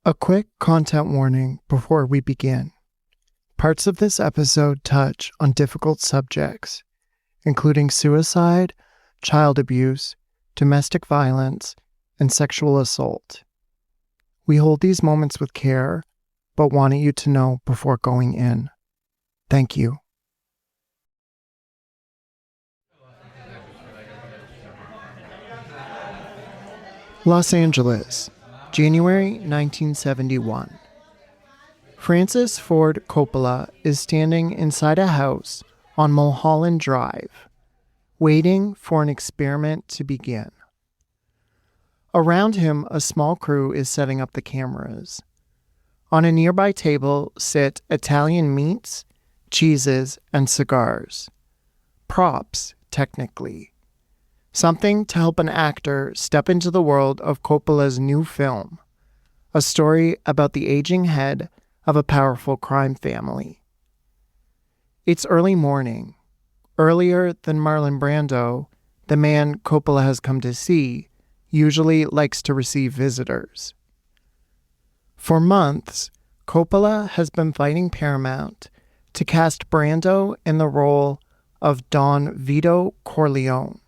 A quick content warning before we begin. Parts of this episode touch on difficult subjects, including suicide, child abuse, domestic violence, and sexual assault. We hold these moments with care, but wanted you to know before going in. Thank you. Los Angeles, January 1971. Francis Ford Coppola is standing inside a house on Mulholland Drive, waiting for an experiment to begin. Around him, a small crew is setting up the cameras. On a nearby table sit Italian meats, cheeses, and cigars. Props, technically. Something to help an actor step into the world of Coppola's new film, a story about the aging head of a powerful crime family. It's early morning, earlier than Marlon Brando, the man Coppola has come to see, usually likes to receive visitors. For months, Coppola has been fighting Paramount to cast Brando in the role of Don Vito Corleone.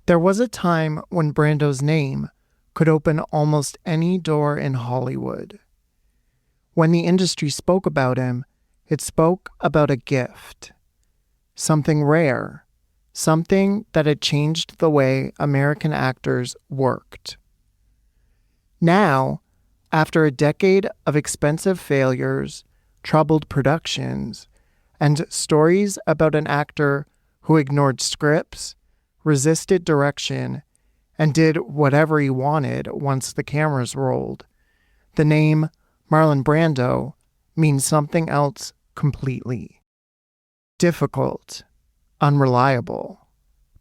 There was a time when Brando's name could open almost any door in Hollywood. When the industry spoke about him, it spoke about a gift. Something rare. Something that had changed the way American actors worked. Now, after a decade of expensive failures, troubled productions, and stories about an actor who ignored scripts, resisted direction, and did whatever he wanted once the cameras rolled, the name Marlon Brando means something else completely. Difficult, unreliable,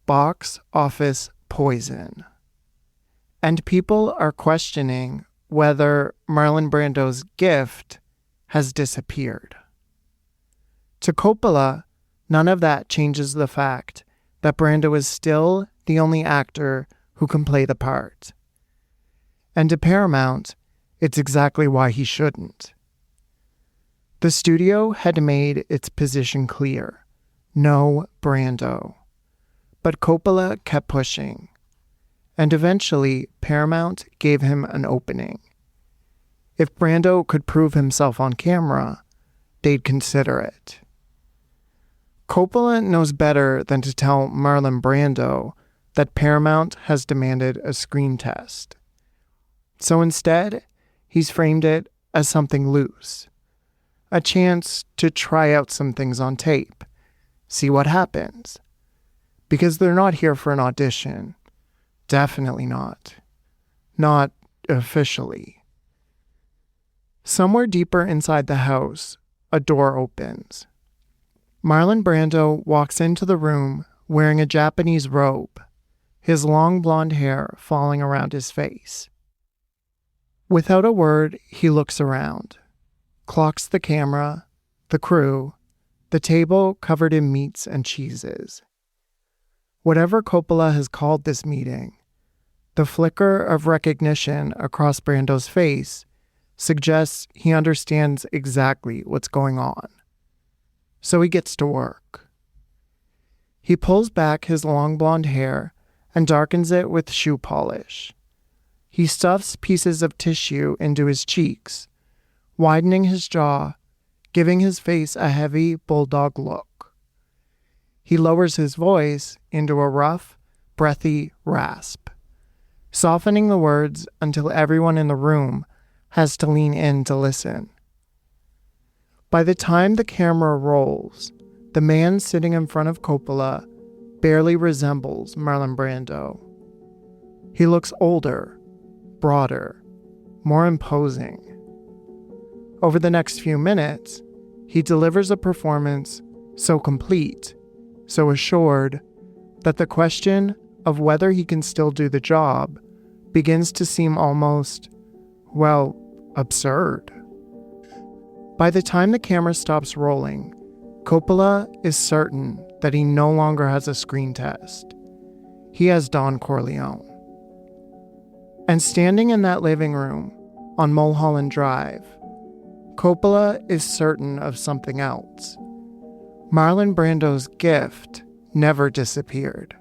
box office poison. And people are questioning whether Marlon Brando's gift has disappeared. To Coppola, none of that changes the fact that Brando is still the only actor who can play the part. And to Paramount, it's exactly why he shouldn't. The studio had made its position clear. No Brando. But Coppola kept pushing. And eventually, Paramount gave him an opening. If Brando could prove himself on camera, they'd consider it. Coppola knows better than to tell Marlon Brando that Paramount has demanded a screen test. So instead, he's framed it as something loose. A chance to try out some things on tape, see what happens. Because they're not here for an audition. Definitely not. Not officially. Somewhere deeper inside the house, a door opens. Marlon Brando walks into the room wearing a Japanese robe, his long blonde hair falling around his face. Without a word, he looks around, clocks the camera, the crew, the table covered in meats and cheeses. Whatever Coppola has called this meeting, the flicker of recognition across Brando's face suggests he understands exactly what's going on. So he gets to work. He pulls back his long blonde hair and darkens it with shoe polish. He stuffs pieces of tissue into his cheeks, widening his jaw, giving his face a heavy bulldog look. He lowers his voice into a rough, breathy rasp, softening the words until everyone in the room has to lean in to listen. By the time the camera rolls, the man sitting in front of Coppola barely resembles Marlon Brando. He looks older, broader, more imposing. Over the next few minutes, he delivers a performance so complete, so assured, that the question of whether he can still do the job begins to seem almost, well, absurd. By the time the camera stops rolling, Coppola is certain that he no longer has a screen test. He has Don Corleone. And standing in that living room, on Mulholland Drive, Coppola is certain of something else. Marlon Brando's gift never disappeared.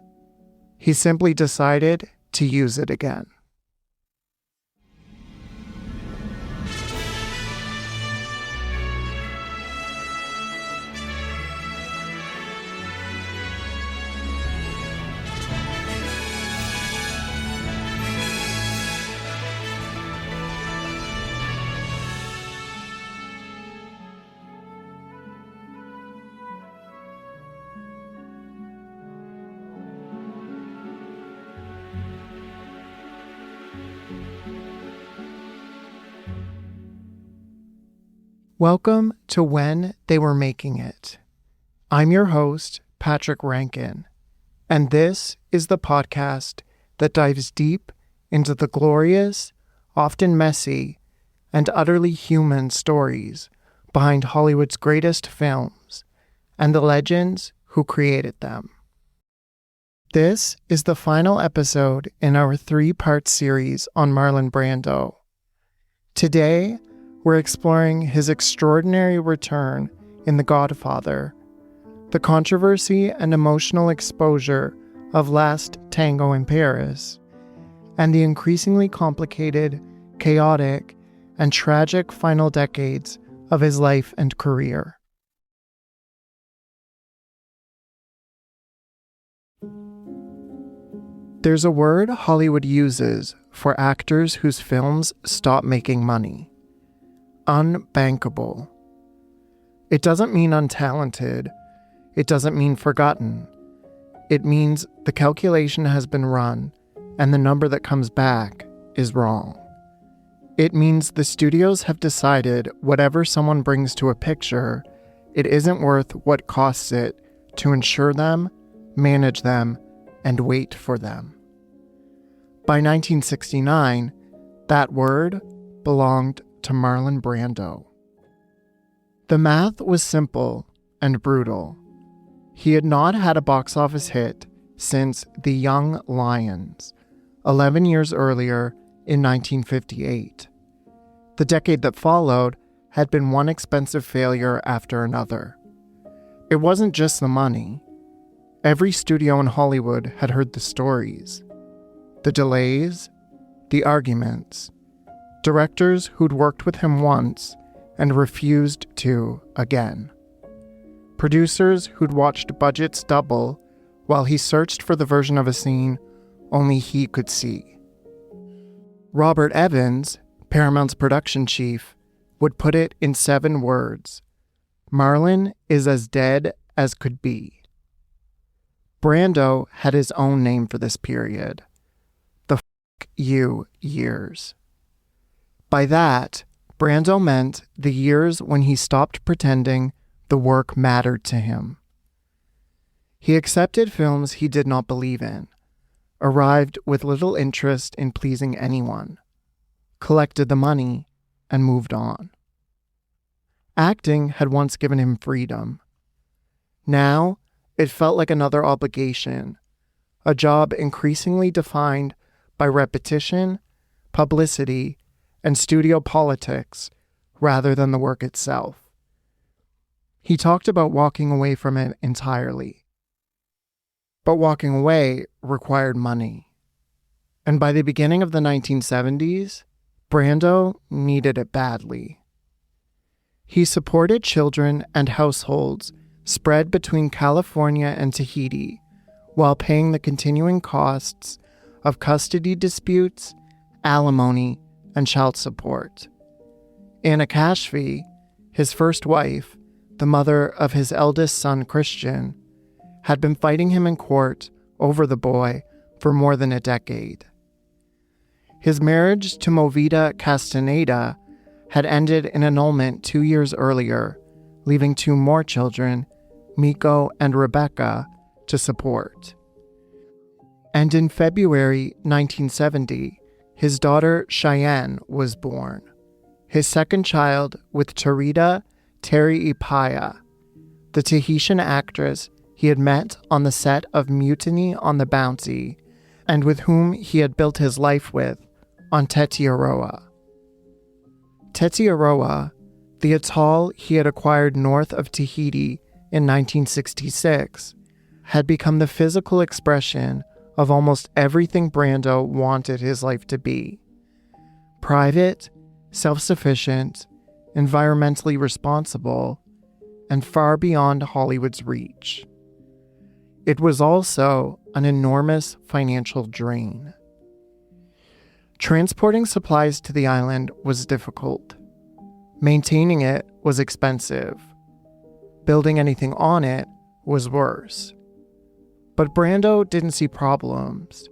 He simply decided to use it again. Welcome to When They Were Making It. I'm your host, Patrick Rankin, and this is the podcast that dives deep into the glorious, often messy, and utterly human stories behind Hollywood's greatest films and the legends who created them. This is the final episode in our 3-part series on Marlon Brando. Today, we're exploring his extraordinary return in The Godfather, the controversy and emotional exposure of Last Tango in Paris, and the increasingly complicated, chaotic, and tragic final decades of his life and career. There's a word Hollywood uses for actors whose films stop making money. Unbankable. It doesn't mean untalented. It doesn't mean forgotten. It means the calculation has been run and the number that comes back is wrong. It means the studios have decided whatever someone brings to a picture, it isn't worth what costs it to insure them, manage them, and wait for them. By 1969, that word belonged to Marlon Brando. The math was simple and brutal. He had not had a box office hit since The Young Lions, 11 years earlier in 1958. The decade that followed had been one expensive failure after another. It wasn't just the money. Every studio in Hollywood had heard the stories, the delays, the arguments, directors who'd worked with him once and refused to again. Producers who'd watched budgets double while he searched for the version of a scene only he could see. Robert Evans, Paramount's production chief, would put it in 7 words: Marlon is as dead as could be. Brando had his own name for this period: the F*** you years. By that, Brando meant the years when he stopped pretending the work mattered to him. He accepted films he did not believe in, arrived with little interest in pleasing anyone, collected the money, and moved on. Acting had once given him freedom. Now, it felt like another obligation, a job increasingly defined by repetition, publicity, and studio politics rather than the work itself. He talked about walking away from it entirely. But walking away required money. And by the beginning of the 1970s, Brando needed it badly. He supported children and households spread between California and Tahiti while paying the continuing costs of custody disputes, alimony, and child support. Anna Cashfee, his first wife, the mother of his eldest son Christian, had been fighting him in court over the boy for more than a decade. His marriage to Movida Castaneda had ended in annulment 2 years earlier, leaving 2 more children, Miko and Rebecca, to support. And in February 1970, his daughter Cheyenne was born, his second child with Tarita Terry Ipaya, the Tahitian actress he had met on the set of Mutiny on the Bounty and with whom he had built his life with on Tetiaroa. Tetiaroa, the atoll he had acquired north of Tahiti in 1966, had become the physical expression of almost everything Brando wanted his life to be. Private, self-sufficient, environmentally responsible, and far beyond Hollywood's reach. It was also an enormous financial drain. Transporting supplies to the island was difficult. Maintaining it was expensive. Building anything on it was worse. But Brando didn't see problems.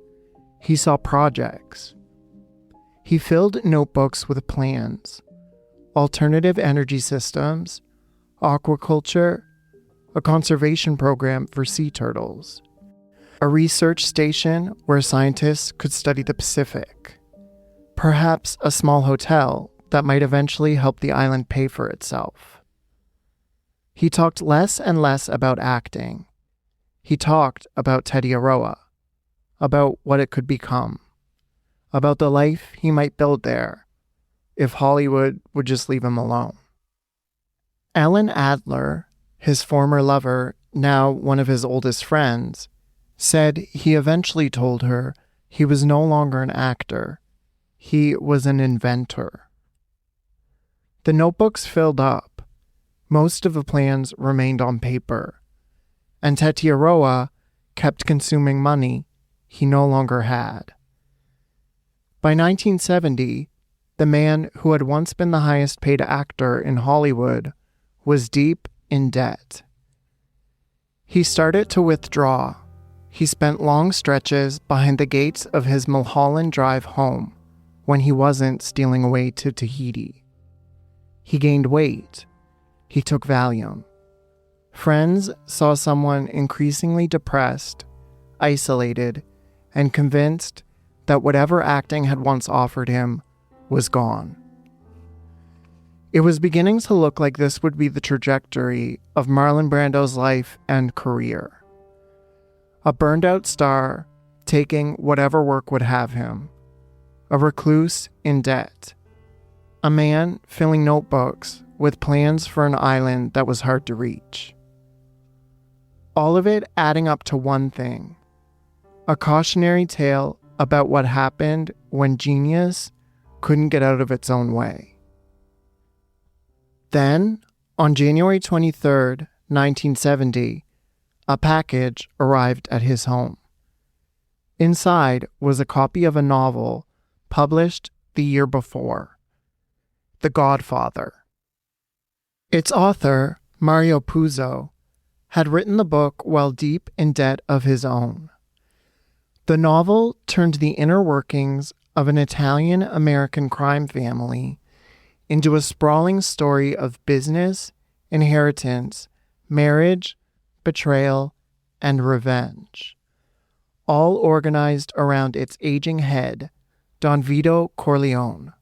He saw projects. He filled notebooks with plans, alternative energy systems, aquaculture, a conservation program for sea turtles, a research station where scientists could study the Pacific, perhaps a small hotel that might eventually help the island pay for itself. He talked less and less about acting. He talked about Tetiaroa, about what it could become, about the life he might build there if Hollywood would just leave him alone. Ellen Adler, his former lover, now one of his oldest friends, said he eventually told her he was no longer an actor. He was an inventor. The notebooks filled up. Most of the plans remained on paper, and Tetiaroa kept consuming money he no longer had. By 1970, the man who had once been the highest paid actor in Hollywood was deep in debt. He started to withdraw. He spent long stretches behind the gates of his Mulholland Drive home when he wasn't stealing away to Tahiti. He gained weight. He took Valium. Friends saw someone increasingly depressed, isolated, and convinced that whatever acting had once offered him was gone. It was beginning to look like this would be the trajectory of Marlon Brando's life and career. A burned-out star taking whatever work would have him. A recluse in debt. A man filling notebooks with plans for an island that was hard to reach. All of it adding up to one thing. A cautionary tale about what happened when genius couldn't get out of its own way. Then, on January 23rd, 1970, a package arrived at his home. Inside was a copy of a novel published the year before, The Godfather. Its author, Mario Puzo, had written the book while deep in debt of his own. The novel turned the inner workings of an Italian-American crime family into a sprawling story of business, inheritance, marriage, betrayal, and revenge, all organized around its aging head, Don Corleone.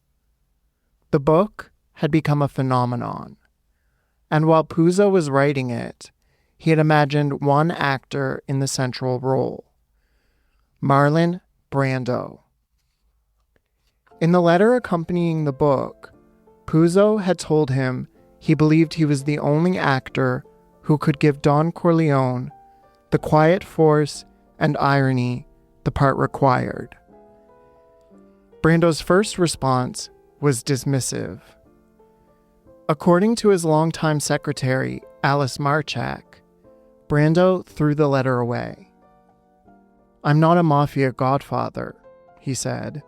The book had become a phenomenon, and while Puzo was writing it, he had imagined one actor in the central role, Marlon Brando. In the letter accompanying the book, Puzo had told him he believed he was the only actor who could give Don Corleone the quiet force and irony the part required. Brando's first response was dismissive. According to his longtime secretary, Alice Marchak, Brando threw the letter away. "I'm not a mafia godfather," he said.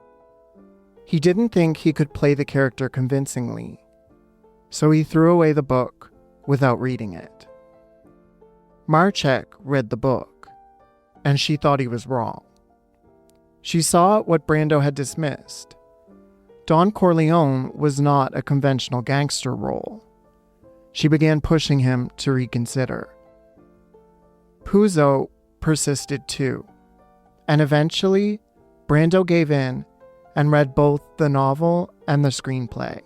He didn't think he could play the character convincingly, so he threw away the book without reading it. Marchak read the book, and she thought he was wrong. She saw what Brando had dismissed. Don Corleone was not a conventional gangster role. She began pushing him to reconsider. Puzo persisted too, and eventually Brando gave in and read both the novel and the screenplay.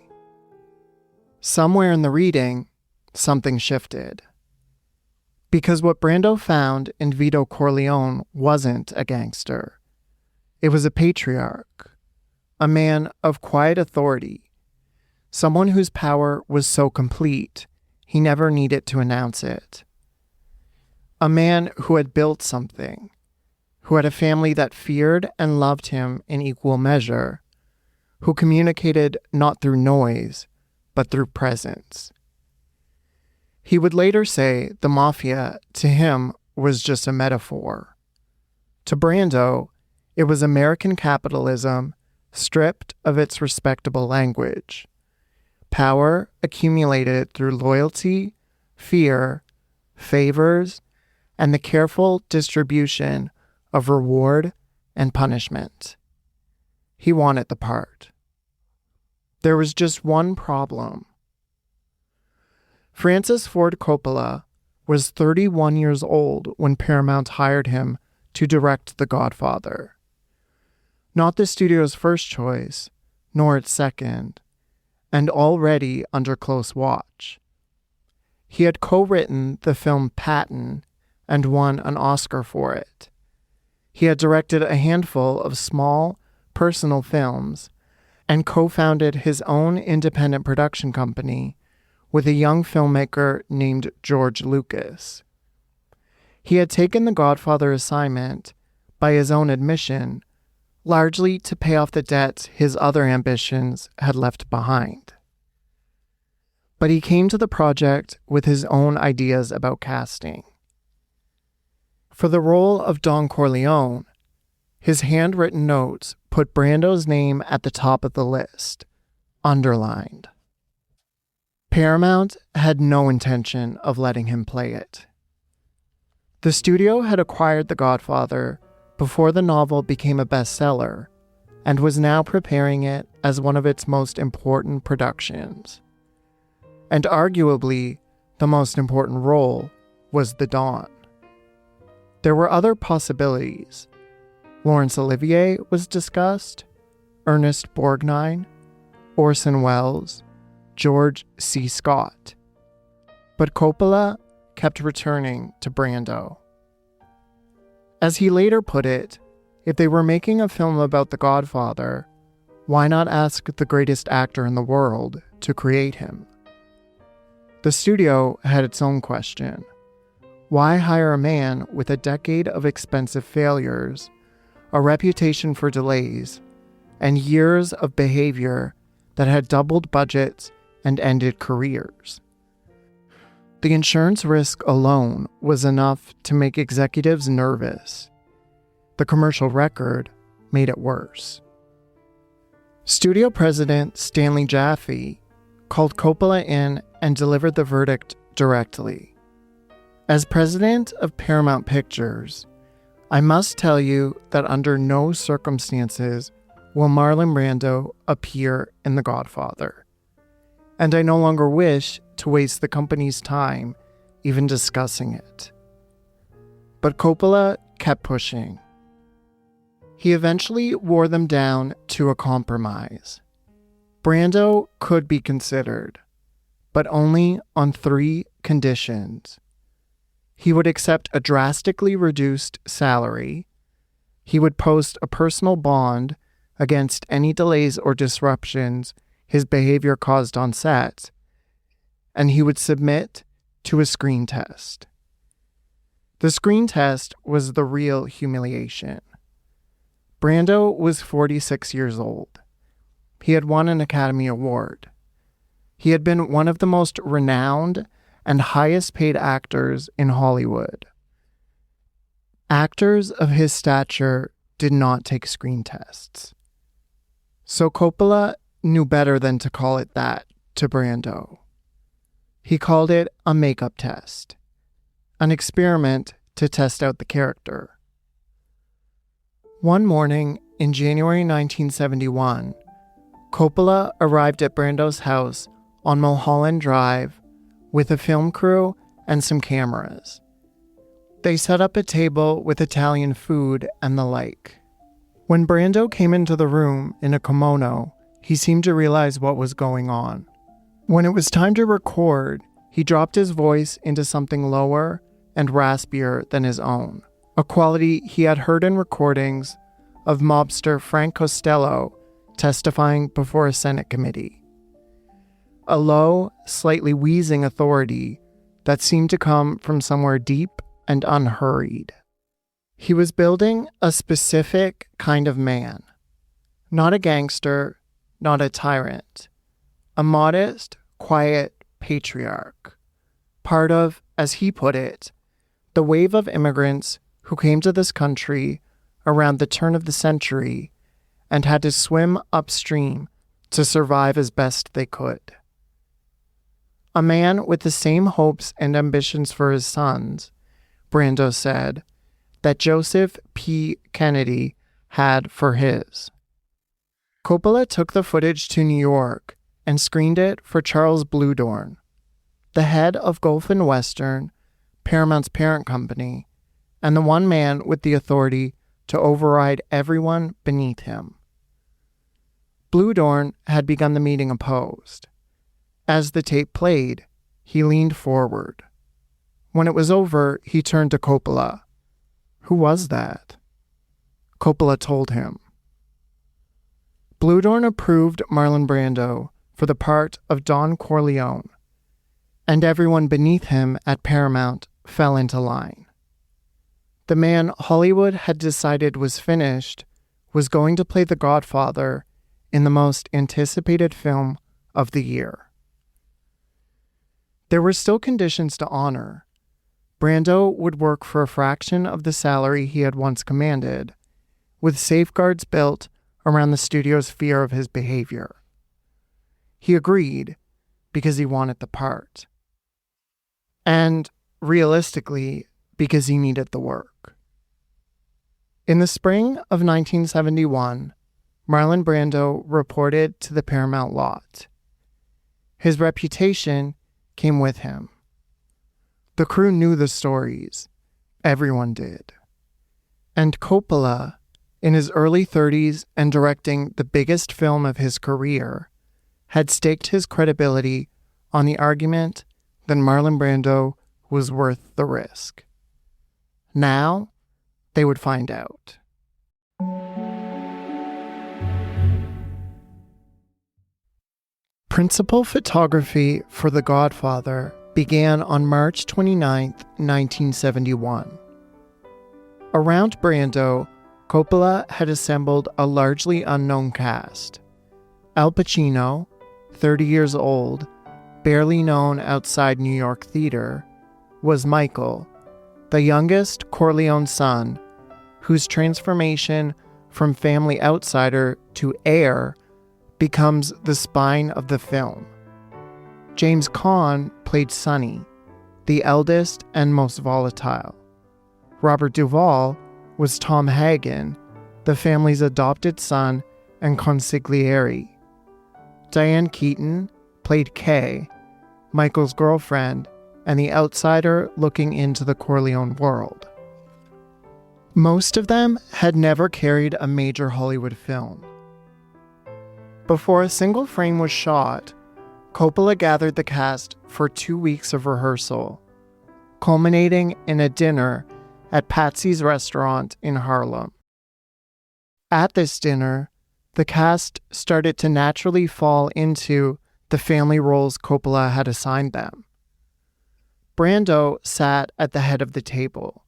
Somewhere in the reading, something shifted. Because what Brando found in Vito Corleone wasn't a gangster. It was a patriarch, a man of quiet authority, someone whose power was so complete he never needed to announce it. A man who had built something, who had a family that feared and loved him in equal measure, who communicated not through noise, but through presence. He would later say the mafia, to him, was just a metaphor. To Brando, it was American capitalism stripped of its respectable language. Power accumulated through loyalty, fear, favors, and the careful distribution of reward and punishment. He wanted the part. There was just one problem. Francis Ford Coppola was 31 years old when Paramount hired him to direct The Godfather. Not the studio's first choice, nor its second, and already under close watch. He had co-written the film Patton and won an Oscar for it. He had directed a handful of small, personal films and co-founded his own independent production company with a young filmmaker named George Lucas. He had taken the Godfather assignment, by his own admission, largely to pay off the debts his other ambitions had left behind. But he came to the project with his own ideas about casting. For the role of Don Corleone, his handwritten notes put Brando's name at the top of the list, underlined. Paramount had no intention of letting him play it. The studio had acquired The Godfather before the novel became a bestseller and was now preparing it as one of its most important productions. And arguably, the most important role was the Don. There were other possibilities. Laurence Olivier was discussed, Ernest Borgnine, Orson Welles, George C. Scott. But Coppola kept returning to Brando. As he later put it, if they were making a film about The Godfather, why not ask the greatest actor in the world to create him? The studio had its own question. Why hire a man with a decade of expensive failures, a reputation for delays, and years of behavior that had doubled budgets and ended careers? The insurance risk alone was enough to make executives nervous. The commercial record made it worse. Studio president Stanley Jaffe called Coppola in and delivered the verdict directly. As president of Paramount Pictures, I must tell you that under no circumstances will Marlon Brando appear in The Godfather, and I no longer wish to waste the company's time even discussing it. But Coppola kept pushing. He eventually wore them down to a compromise. Brando could be considered, but only on 3 conditions. He would accept a drastically reduced salary. He would post a personal bond against any delays or disruptions his behavior caused on set, and he would submit to a screen test. The screen test was the real humiliation. Brando was 46 years old. He had won an Academy Award. He had been one of the most renowned and highest paid actors in Hollywood. Actors of his stature did not take screen tests. So Coppola knew better than to call it that to Brando. He called it a makeup test, an experiment to test out the character. One morning in January 1971, Coppola arrived at Brando's house on Mulholland Drive with a film crew and some cameras. They set up a table with Italian food and the like. When Brando came into the room in a kimono, he seemed to realize what was going on. When it was time to record, he dropped his voice into something lower and raspier than his own, a quality he had heard in recordings of mobster Frank Costello testifying before a Senate committee. a low, slightly wheezing authority that seemed to come from somewhere deep and unhurried. He was building a specific kind of man, not a gangster, not a tyrant, a modest, quiet patriarch, part of, as he put it, the wave of immigrants who came to this country around the turn of the century and had to swim upstream to survive as best they could. A man with the same hopes and ambitions for his sons, Brando said, that Joseph P. Kennedy had for his. Coppola took the footage to New York and screened it for Charles Bluedorn, the head of Gulf and Western, Paramount's parent company, and the one man with the authority to override everyone beneath him. Bluedorn had begun the meeting opposed. As the tape played, he leaned forward. When it was over, he turned to Coppola. "Who was that?" Coppola told him. Bluedorn approved Marlon Brando for the part of Don Corleone, and everyone beneath him at Paramount fell into line. The man Hollywood had decided was finished was going to play the Godfather in the most anticipated film of the year. There were still conditions to honor. Brando would work for a fraction of the salary he had once commanded, with safeguards built around the studio's fear of his behavior. He agreed because he wanted the part. And, realistically, because he needed the work. In the spring of 1971, Marlon Brando reported to the Paramount lot. His reputation came with him. The crew knew the stories. Everyone did. And Coppola, in his early 30s and directing the biggest film of his career, had staked his credibility on the argument that Marlon Brando was worth the risk. Now, they would find out. Principal photography for The Godfather began on March 29, 1971. Around Brando, Coppola had assembled a largely unknown cast. Al Pacino, 30 years old, barely known outside New York theater, was Michael, the youngest Corleone son, whose transformation from family outsider to heir becomes the spine of the film. James Caan played Sonny, the eldest and most volatile. Robert Duvall was Tom Hagen, the family's adopted son and consigliere. Diane Keaton played Kay, Michael's girlfriend and the outsider looking into the Corleone world. Most of them had never carried a major Hollywood film. Before a single frame was shot, Coppola gathered the cast for 2 weeks of rehearsal, culminating in a dinner at Patsy's restaurant in Harlem. At this dinner, the cast started to naturally fall into the family roles Coppola had assigned them. Brando sat at the head of the table.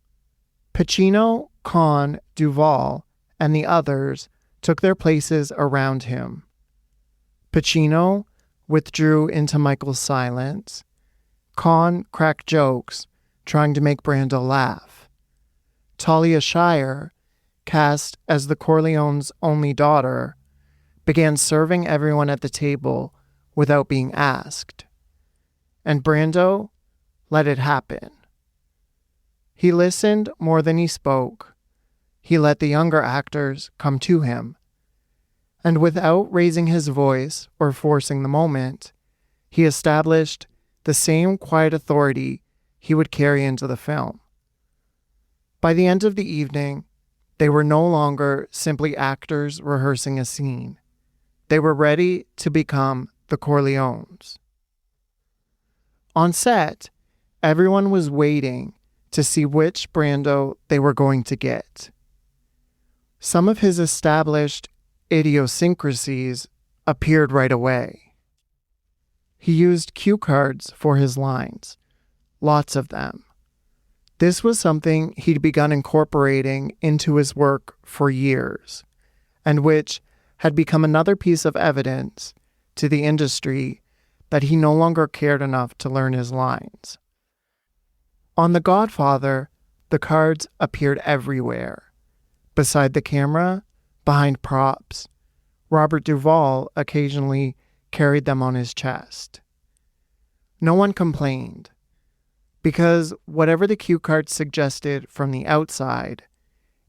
Pacino, Caan, Duvall, and the others took their places around him. Pacino withdrew into Michael's silence. Caan cracked jokes, trying to make Brando laugh. Talia Shire, cast as the Corleone's only daughter, began serving everyone at the table without being asked. And Brando let it happen. He listened more than he spoke. He let the younger actors come to him. And without raising his voice or forcing the moment, he established the same quiet authority he would carry into the film. By the end of the evening, they were no longer simply actors rehearsing a scene. They were ready to become the Corleones. On set, everyone was waiting to see which Brando they were going to get. Some of his established idiosyncrasies appeared right away. He used cue cards for his lines, lots of them. This was something he'd begun incorporating into his work for years, and which had become another piece of evidence to the industry that he no longer cared enough to learn his lines. On The Godfather, the cards appeared everywhere. Beside the camera, behind props, Robert Duvall occasionally carried them on his chest. No one complained, because whatever the cue cards suggested from the outside,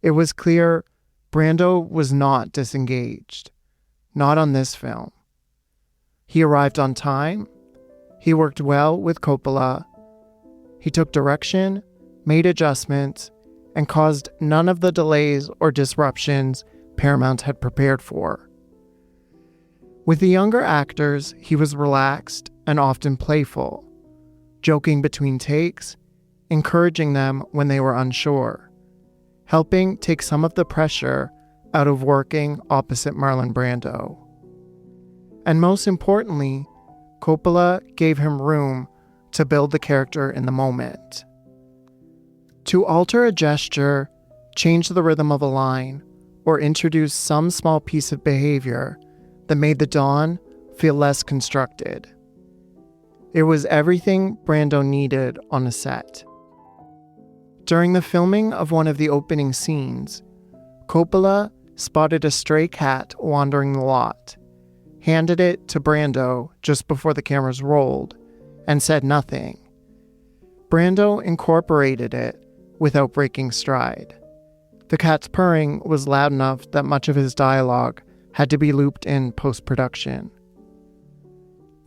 it was clear Brando was not disengaged, not on this film. He arrived on time, he worked well with Coppola, he took direction, made adjustments, and caused none of the delays or disruptions Paramount had prepared for. With the younger actors, he was relaxed and often playful, joking between takes, encouraging them when they were unsure, helping take some of the pressure out of working opposite Marlon Brando. And most importantly, Coppola gave him room to build the character in the moment. To alter a gesture, change the rhythm of a line, or introduce some small piece of behavior that made the Don feel less constructed. It was everything Brando needed on a set. During the filming of one of the opening scenes, Coppola spotted a stray cat wandering the lot, handed it to Brando just before the cameras rolled, and said nothing. Brando incorporated it without breaking stride. The cat's purring was loud enough that much of his dialogue had to be looped in post-production.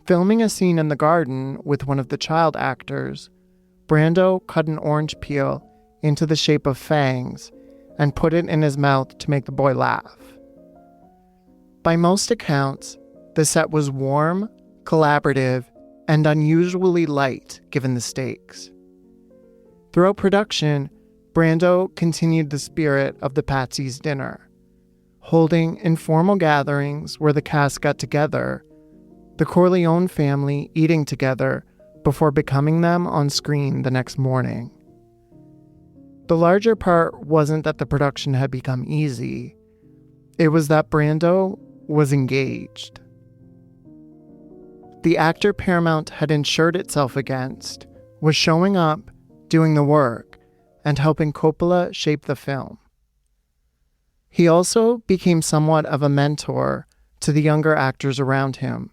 Filming a scene in the garden with one of the child actors, Brando cut an orange peel into the shape of fangs and put it in his mouth to make the boy laugh. By most accounts, the set was warm, collaborative, and unusually light given the stakes. Throughout production, Brando continued the spirit of the Patsy's dinner, holding informal gatherings where the cast got together, the Corleone family eating together before becoming them on screen the next morning. The larger part wasn't that the production had become easy, it was that Brando was engaged. The actor Paramount had insured itself against was showing up, doing the work, and helping Coppola shape the film. He also became somewhat of a mentor to the younger actors around him,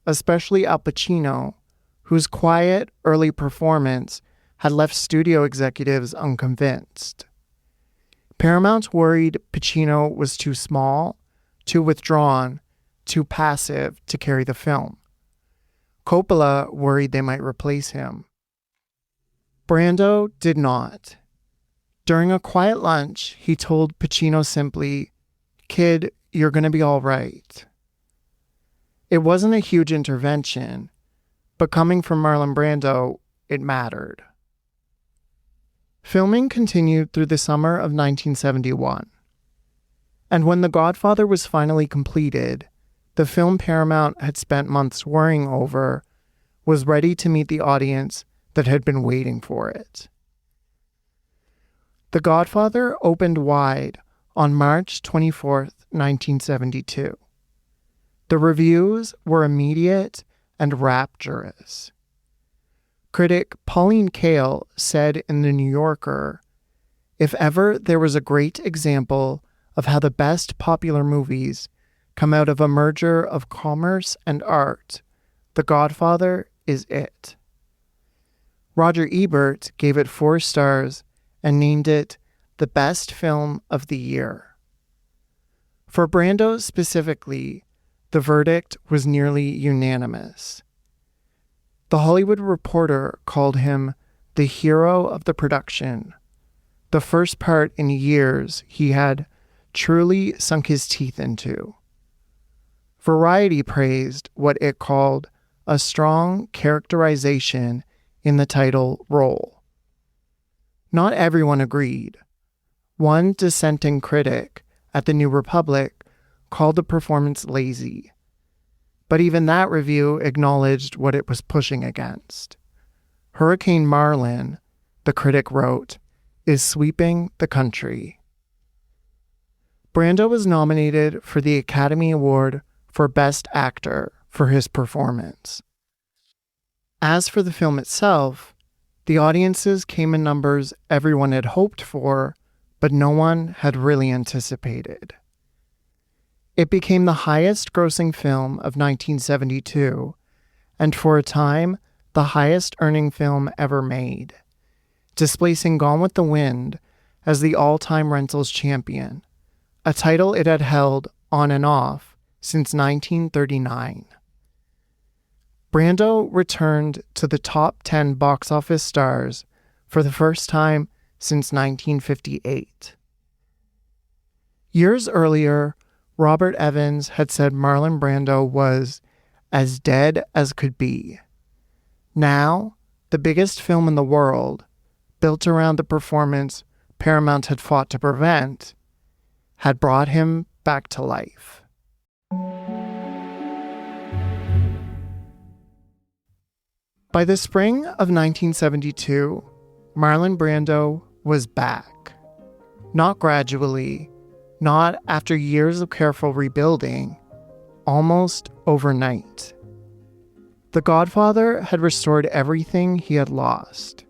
especially Al Pacino, whose quiet, early performance had left studio executives unconvinced. Paramount worried Pacino was too small, too withdrawn, too passive to carry the film. Coppola worried they might replace him. Brando did not. During a quiet lunch, he told Pacino simply, "Kid, you're going to be all right." It wasn't a huge intervention, but coming from Marlon Brando, it mattered. Filming continued through the summer of 1971. And when The Godfather was finally completed, the film Paramount had spent months worrying over was ready to meet the audience that had been waiting for it. The Godfather opened wide on March 24, 1972. The reviews were immediate and rapturous. Critic Pauline Kael said in The New Yorker, "If ever there was a great example of how the best popular movies come out of a merger of commerce and art, The Godfather is it." Roger Ebert gave it 4 stars and named it the best film of the year. For Brando specifically, the verdict was nearly unanimous. The Hollywood Reporter called him the hero of the production, the first part in years he had truly sunk his teeth into. Variety praised what it called a strong characterization in the title role. Not everyone agreed. One dissenting critic at the New Republic called the performance lazy. But even that review acknowledged what it was pushing against. Hurricane Marlon, the critic wrote, is sweeping the country. Brando was nominated for the Academy Award for Best Actor for his performance. As for the film itself, the audiences came in numbers everyone had hoped for, but no one had really anticipated. It became the highest-grossing film of 1972, and for a time, the highest-earning film ever made, displacing Gone with the Wind as the all-time rentals champion, a title it had held on and off since 1939. Brando returned to the top 10 box office stars for the first time since 1958. Years earlier, Robert Evans had said Marlon Brando was as dead as could be. Now, the biggest film in the world, built around the performance Paramount had fought to prevent, had brought him back to life. By the spring of 1972, Marlon Brando was back. Not gradually, not after years of careful rebuilding, almost overnight. The Godfather had restored everything he had lost.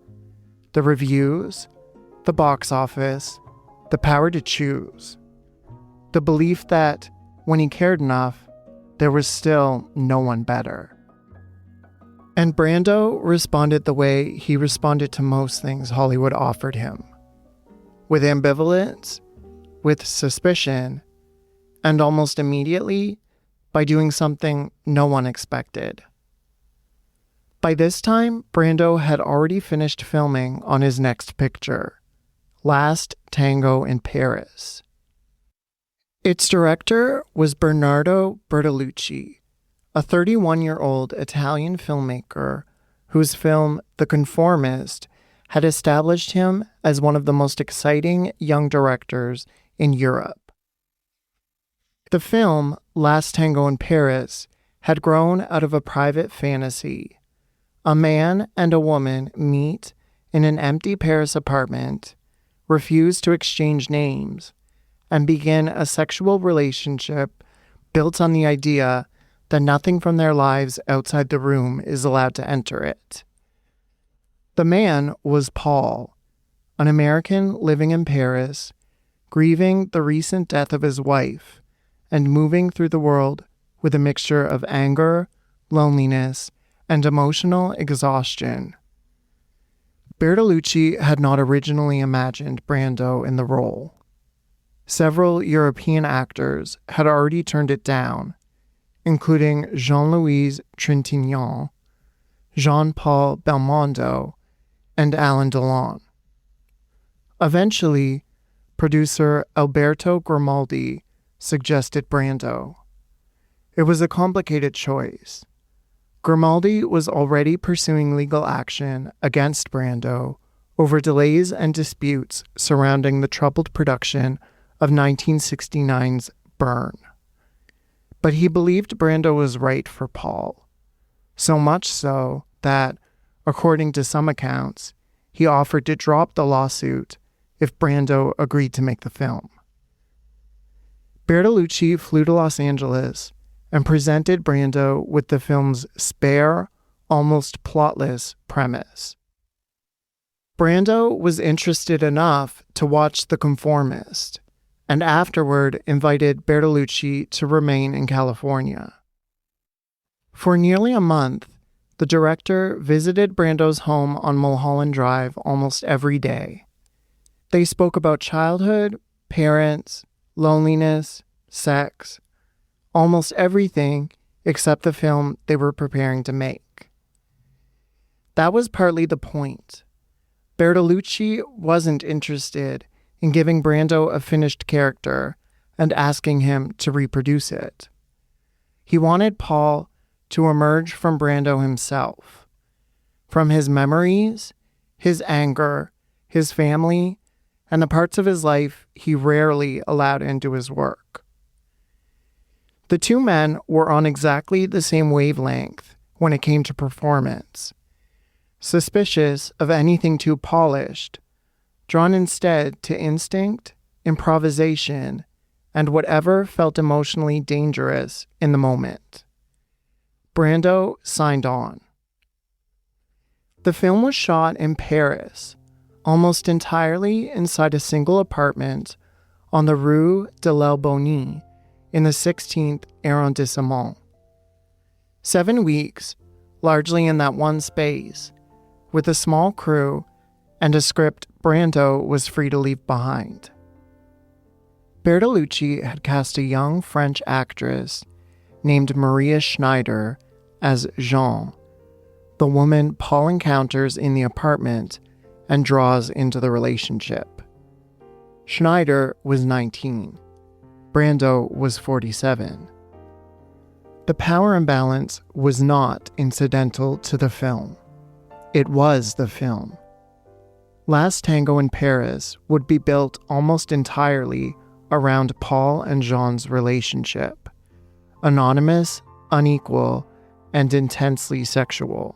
The reviews, the box office, the power to choose. The belief that, when he cared enough, there was still no one better. And Brando responded the way he responded to most things Hollywood offered him. With ambivalence, with suspicion, and almost immediately by doing something no one expected. By this time, Brando had already finished filming on his next picture, Last Tango in Paris. Its director was Bernardo Bertolucci, a 31-year-old Italian filmmaker whose film The Conformist had established him as one of the most exciting young directors in Europe. The film, Last Tango in Paris, had grown out of a private fantasy. A man and a woman meet in an empty Paris apartment, refuse to exchange names, and begin a sexual relationship built on the idea that nothing from their lives outside the room is allowed to enter it. The man was Paul, an American living in Paris, grieving the recent death of his wife and moving through the world with a mixture of anger, loneliness, and emotional exhaustion. Bertolucci had not originally imagined Brando in the role. Several European actors had already turned it down, including Jean-Louis Trintignant, Jean-Paul Belmondo, and Alain Delon. Eventually, producer Alberto Grimaldi suggested Brando. It was a complicated choice. Grimaldi was already pursuing legal action against Brando over delays and disputes surrounding the troubled production of 1969's Burn. But he believed Brando was right for Paul, so much so that, according to some accounts, he offered to drop the lawsuit if Brando agreed to make the film. Bertolucci flew to Los Angeles and presented Brando with the film's spare, almost plotless premise. Brando was interested enough to watch The Conformist, and afterward invited Bertolucci to remain in California. For nearly a month, the director visited Brando's home on Mulholland Drive almost every day. They spoke about childhood, parents, loneliness, sex, almost everything except the film they were preparing to make. That was partly the point. Bertolucci wasn't interested in giving Brando a finished character and asking him to reproduce it. He wanted Paul to emerge from Brando himself, from his memories, his anger, his family, and the parts of his life he rarely allowed into his work. The The two men were on exactly the same wavelength when it came to performance, suspicious of anything too polished, drawn instead to instinct, improvisation, and whatever felt emotionally dangerous in the moment. Brando signed on. The film was shot in Paris, almost entirely inside a single apartment on the Rue de l'Alboni in the 16th arrondissement. 7 weeks, largely in that one space, with a small crew and a script Brando was free to leave behind. Bertolucci had cast a young French actress named Maria Schneider as Jean, the woman Paul encounters in the apartment and draws into the relationship. Schneider was 19. Brando was 47. The power imbalance was not incidental to the film. It was the film. Last Tango in Paris would be built almost entirely around Paul and Jean's relationship, anonymous, unequal, and intensely sexual.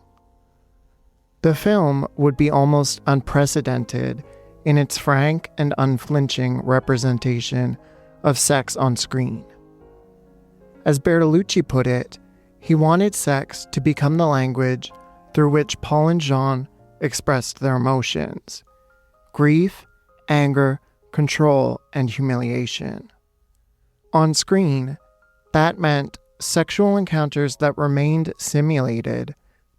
The film would be almost unprecedented in its frank and unflinching representation of sex on screen. As Bertolucci put it, he wanted sex to become the language through which Paul and Jean expressed their emotions: grief, anger, control, and humiliation. On screen, that meant sexual encounters that remained simulated,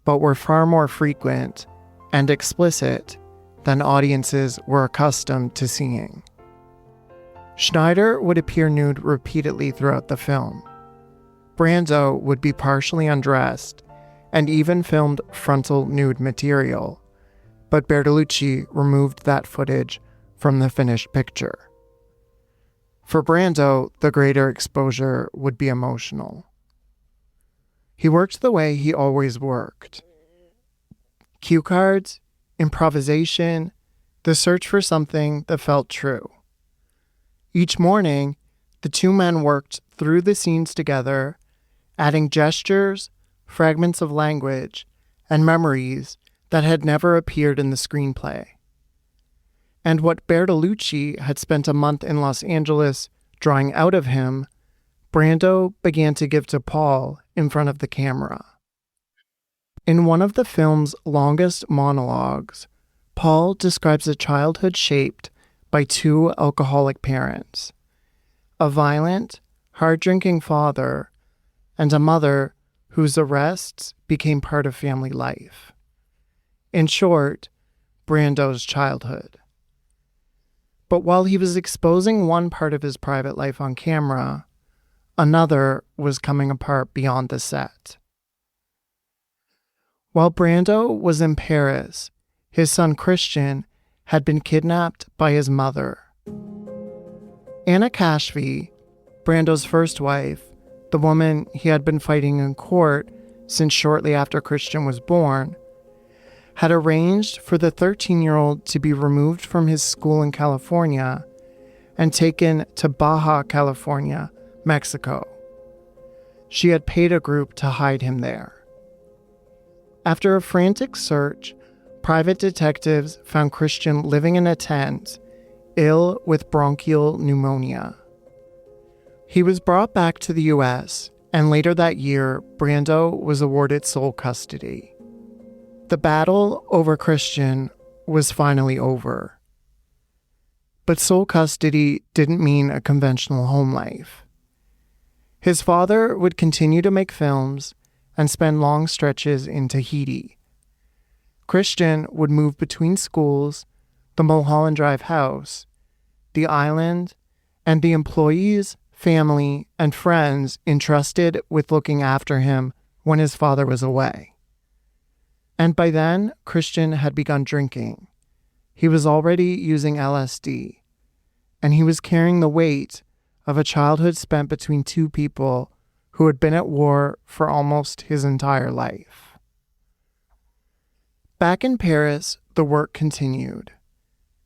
but were far more frequent and explicit than audiences were accustomed to seeing. Schneider would appear nude repeatedly throughout the film. Brando would be partially undressed and even filmed frontal nude material, but Bertolucci removed that footage from the finished picture. For Brando, the greater exposure would be emotional. He worked the way he always worked. Cue cards, improvisation, the search for something that felt true. Each morning, the two men worked through the scenes together, adding gestures, fragments of language, and memories that had never appeared in the screenplay. And what Bertolucci had spent a month in Los Angeles drawing out of him, Brando began to give to Paul in front of the camera. In one of the film's longest monologues, Paul describes a childhood shaped by two alcoholic parents, a violent, hard-drinking father, and a mother whose arrests became part of family life. In short, Brando's childhood. But while he was exposing one part of his private life on camera, another was coming apart beyond the set. While Brando was in Paris, his son Christian had been kidnapped by his mother. Anna Kashfi, Brando's first wife, the woman he had been fighting in court since shortly after Christian was born, had arranged for the 13-year-old to be removed from his school in California and taken to Baja California, Mexico. She had paid a group to hide him there. After a frantic search, private detectives found Christian living in a tent, ill with bronchial pneumonia. He was brought back to the U.S., and later that year, Brando was awarded sole custody. The battle over Christian was finally over. But sole custody didn't mean a conventional home life. His father would continue to make films and spend long stretches in Tahiti. Christian would move between schools, the Mulholland Drive house, the island, and the employees, family, and friends entrusted with looking after him when his father was away. And by then, Christian had begun drinking. He was already using LSD, and he was carrying the weight of a childhood spent between two people who had been at war for almost his entire life. Back in Paris, the work continued,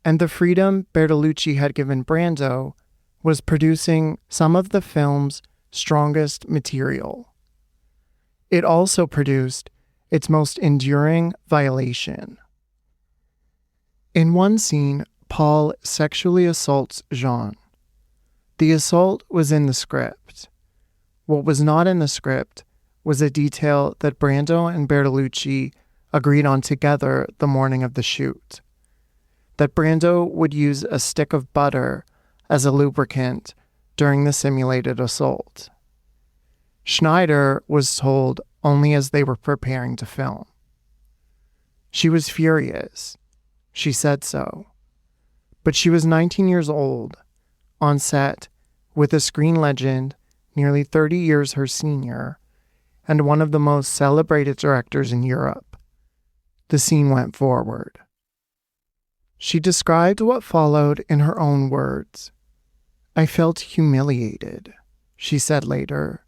and the freedom Bertolucci had given Brando was producing some of the film's strongest material. It also produced its most enduring violation. In one scene, Paul sexually assaults Jean. The assault was in the script. What was not in the script was a detail that Brando and Bertolucci agreed on together the morning of the shoot. That Brando would use a stick of butter as a lubricant during the simulated assault. Schneider was told only as they were preparing to film. She was furious. She said so. But she was 19 years old, on set, with a screen legend nearly 30 years her senior, and one of the most celebrated directors in Europe. The scene went forward. She described what followed in her own words. "I felt humiliated," she said later,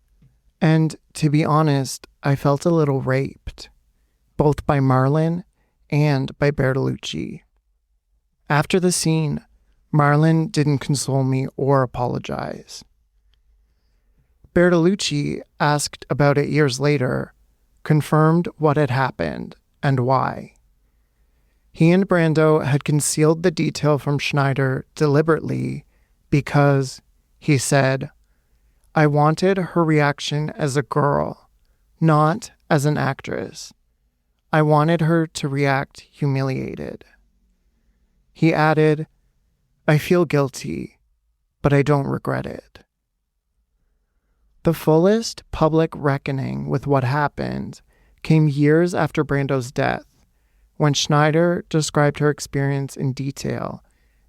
"and, to be honest, I felt a little raped, both by Marlon and by Bertolucci." After the scene, Marlon didn't console me or apologize. Bertolucci, asked about it years later, confirmed what had happened and why. He and Brando had concealed the detail from Schneider deliberately because, he said, "I wanted her reaction as a girl, not as an actress. I wanted her to react humiliated." He added, "I feel guilty, but I don't regret it." The fullest public reckoning with what happened came years after Brando's death, when Schneider described her experience in detail,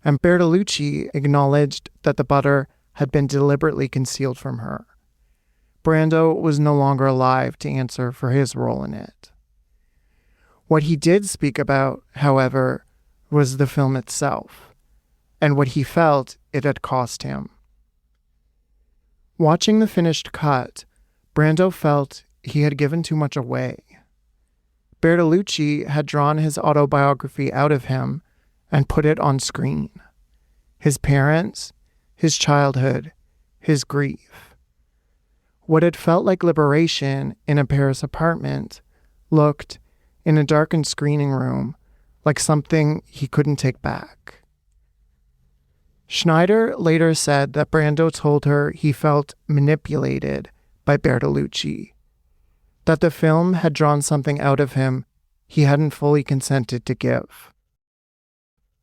and Bertolucci acknowledged that the butter had been deliberately concealed from her. Brando was no longer alive to answer for his role in it. What he did speak about, however, was the film itself, and what he felt it had cost him. Watching the finished cut, Brando felt he had given too much away. Bertolucci had drawn his autobiography out of him and put it on screen. His parents, his childhood, his grief. What had felt like liberation in a Paris apartment looked, in a darkened screening room, like something he couldn't take back. Schneider later said that Brando told her he felt manipulated by Bertolucci, that the film had drawn something out of him he hadn't fully consented to give.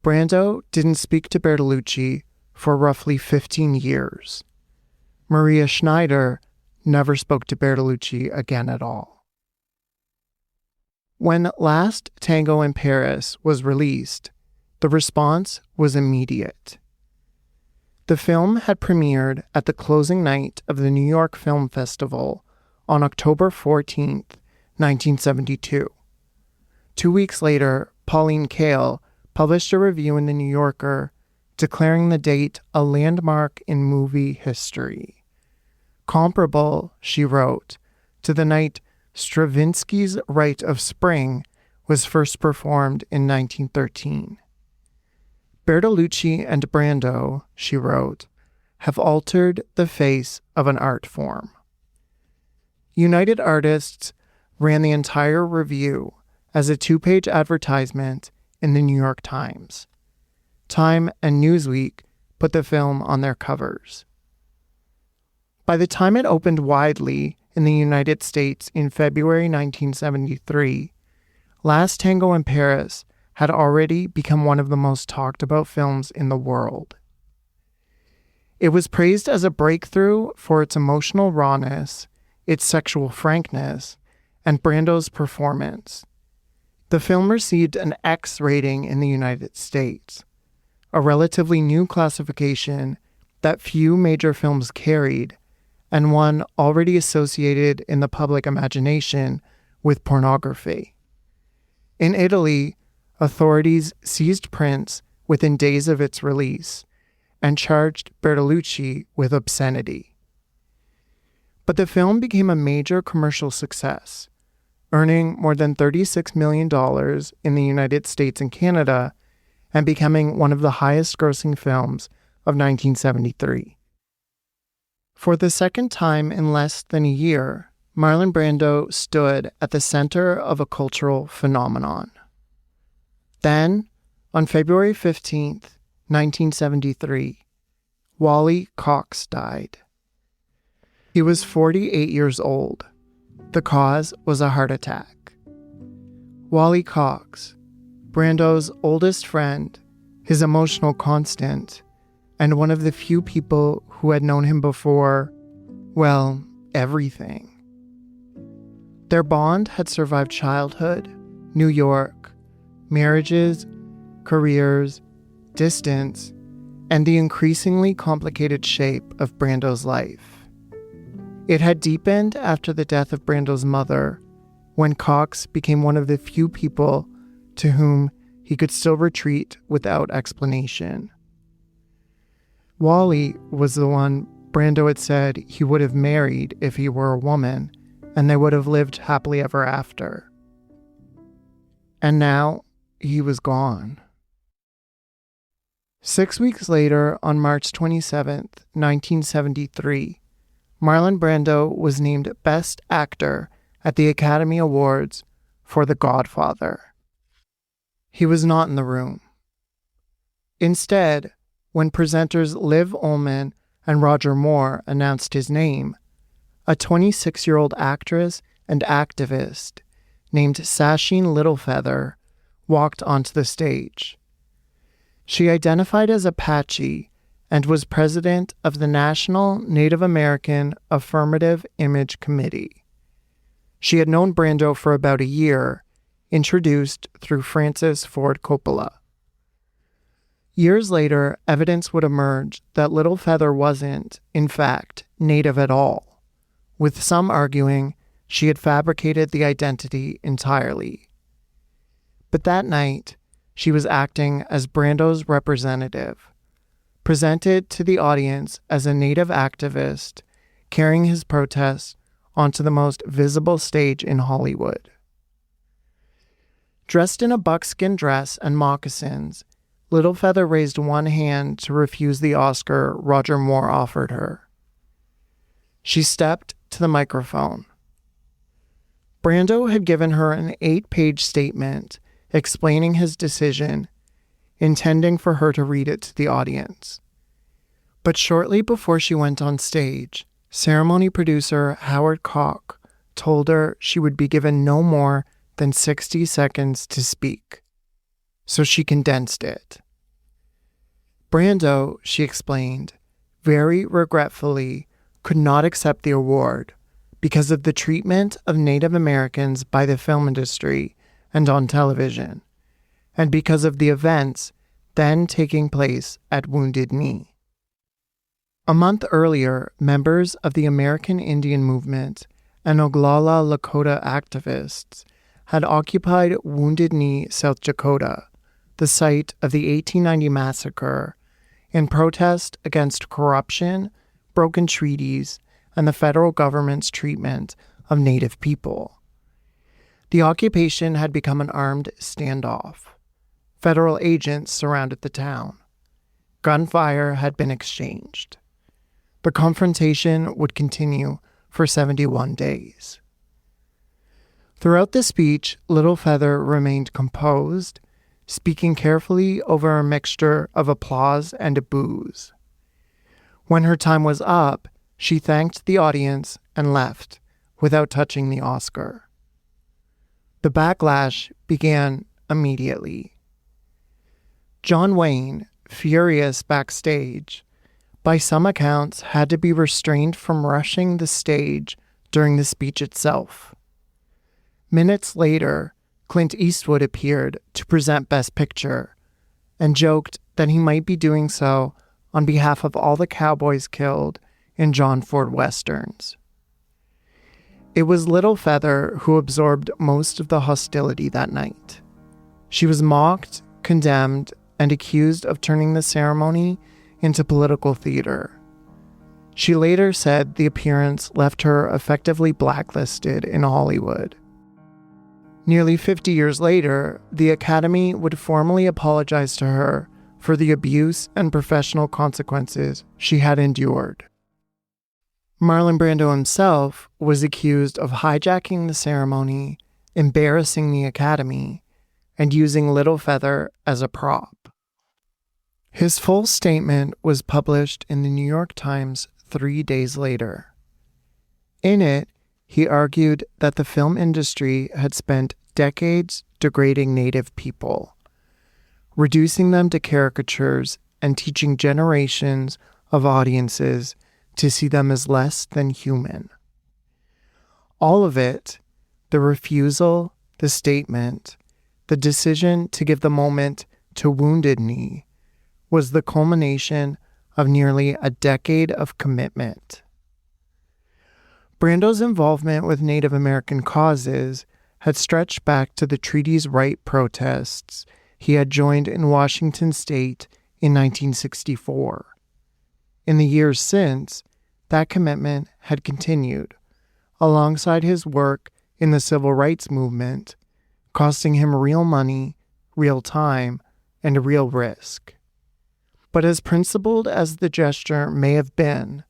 Brando didn't speak to Bertolucci for roughly 15 years. Maria Schneider never spoke to Bertolucci again at all. When Last Tango in Paris was released, the response was immediate. The film had premiered at the closing night of the New York Film Festival on October 14th, 1972. 2 weeks later, Pauline Kael published a review in The New Yorker declaring the date a landmark in movie history. Comparable, she wrote, to the night Stravinsky's Rite of Spring was first performed in 1913. Bertolucci and Brando, she wrote, have altered the face of an art form. United Artists ran the entire review as a 2-page advertisement in the New York Times. Time and Newsweek put the film on their covers. By the time it opened widely in the United States in February 1973, Last Tango in Paris had already become one of the most talked about films in the world. It was praised as a breakthrough for its emotional rawness, its sexual frankness, and Brando's performance. The film received an X rating in the United States, a relatively new classification that few major films carried, and one already associated in the public imagination with pornography. In Italy, authorities seized prints within days of its release and charged Bertolucci with obscenity. But the film became a major commercial success, earning more than $36 million in the United States and Canada and becoming one of the highest-grossing films of 1973. For the second time in less than a year, Marlon Brando stood at the center of a cultural phenomenon. Then, on February 15th, 1973, Wally Cox died. He was 48 years old. The cause was a heart attack. Wally Cox, Brando's oldest friend, his emotional constant, and one of the few people who had known him before, well, everything. Their bond had survived childhood, New York, marriages, careers, distance, and the increasingly complicated shape of Brando's life. It had deepened after the death of Brando's mother, when Cox became one of the few people to whom he could still retreat without explanation. Wally was the one Brando had said he would have married if he were a woman, and they would have lived happily ever after. And now, he was gone. 6 weeks later, on March 27th, 1973, Marlon Brando was named Best Actor at the Academy Awards for The Godfather. He was not in the room. Instead, when presenters Liv Ullmann and Roger Moore announced his name, a 26-year-old actress and activist named Sacheen Littlefeather walked onto the stage. She identified as Apache and was president of the National Native American Affirmative Image Committee. She had known Brando for about a year, introduced through Francis Ford Coppola. Years later, evidence would emerge that Littlefeather wasn't, in fact, Native at all, with some arguing she had fabricated the identity entirely. But that night, she was acting as Brando's representative, presented to the audience as a Native activist carrying his protests onto the most visible stage in Hollywood. Dressed in a buckskin dress and moccasins, Littlefeather raised one hand to refuse the Oscar Roger Moore offered her. She stepped to the microphone. Brando had given her an 8-page statement explaining his decision, intending for her to read it to the audience. But shortly before she went on stage, ceremony producer Howard Koch told her she would be given no more than 60 seconds to speak. So she condensed it. Brando, she explained, very regretfully could not accept the award because of the treatment of Native Americans by the film industry and on television, and because of the events then taking place at Wounded Knee. A month earlier, members of the American Indian Movement and Oglala Lakota activists had occupied Wounded Knee, South Dakota, the site of the 1890 massacre, in protest against corruption, broken treaties, and the federal government's treatment of Native people. The occupation had become an armed standoff. Federal agents surrounded the town. Gunfire had been exchanged. The confrontation would continue for 71 days. Throughout the speech, Littlefeather remained composed, speaking carefully over a mixture of applause and boos. When her time was up, she thanked the audience and left without touching the Oscar. The backlash began immediately. John Wayne, furious backstage, by some accounts had to be restrained from rushing the stage during the speech itself. Minutes later, Clint Eastwood appeared to present Best Picture and joked that he might be doing so on behalf of all the cowboys killed in John Ford Westerns. It was Littlefeather who absorbed most of the hostility that night. She was mocked, condemned, and accused of turning the ceremony into political theater. She later said the appearance left her effectively blacklisted in Hollywood. Nearly 50 years later, the Academy would formally apologize to her for the abuse and professional consequences she had endured. Marlon Brando himself was accused of hijacking the ceremony, embarrassing the Academy, and using Little Feather as a prop. His full statement was published in the New York Times 3 days later. In it, he argued that the film industry had spent decades degrading Native people, reducing them to caricatures and teaching generations of audiences to see them as less than human. All of it, the refusal, the statement, the decision to give the moment to Wounded Knee, was the culmination of nearly a decade of commitment. Brando's involvement with Native American causes had stretched back to the treaty's right protests he had joined in Washington state in 1964. In the years since, that commitment had continued, alongside his work in the civil rights movement, costing him real money, real time, and a real risk. But as principled as the gesture may have been,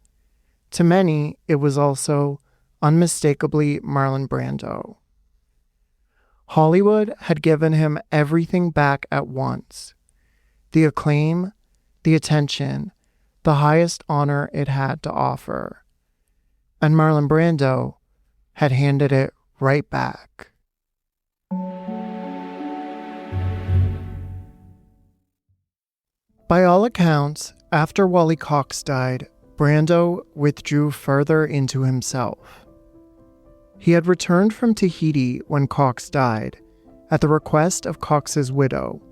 to many it was also unmistakably Marlon Brando. Hollywood had given him everything back at once: the acclaim, the attention, the highest honor it had to offer. And Marlon Brando had handed it right back. By all accounts, after Wally Cox died, Brando withdrew further into himself. He had returned from Tahiti when Cox died, at the request of Cox's widow,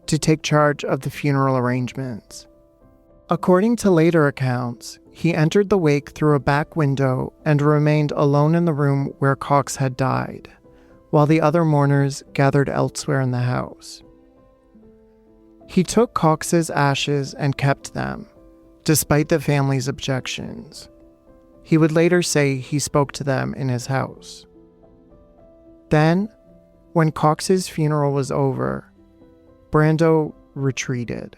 to take charge of the funeral arrangements. According to later accounts, he entered the wake through a back window and remained alone in the room where Cox had died, while the other mourners gathered elsewhere in the house. He took Cox's ashes and kept them, despite the family's objections. He would later say he spoke to them in his house. Then, when Cox's funeral was over, Brando retreated.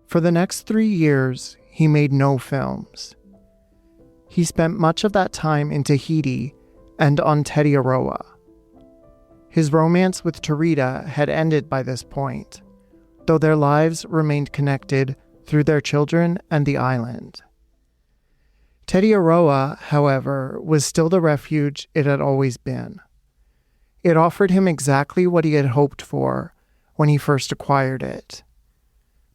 For the next 3 years, he made no films. He spent much of that time in Tahiti and on Tetiaroa. His romance with Tarita had ended by this point, though their lives remained connected through their children and the island. Tetiaroa, however, was still the refuge it had always been. It offered him exactly what he had hoped for when he first acquired it: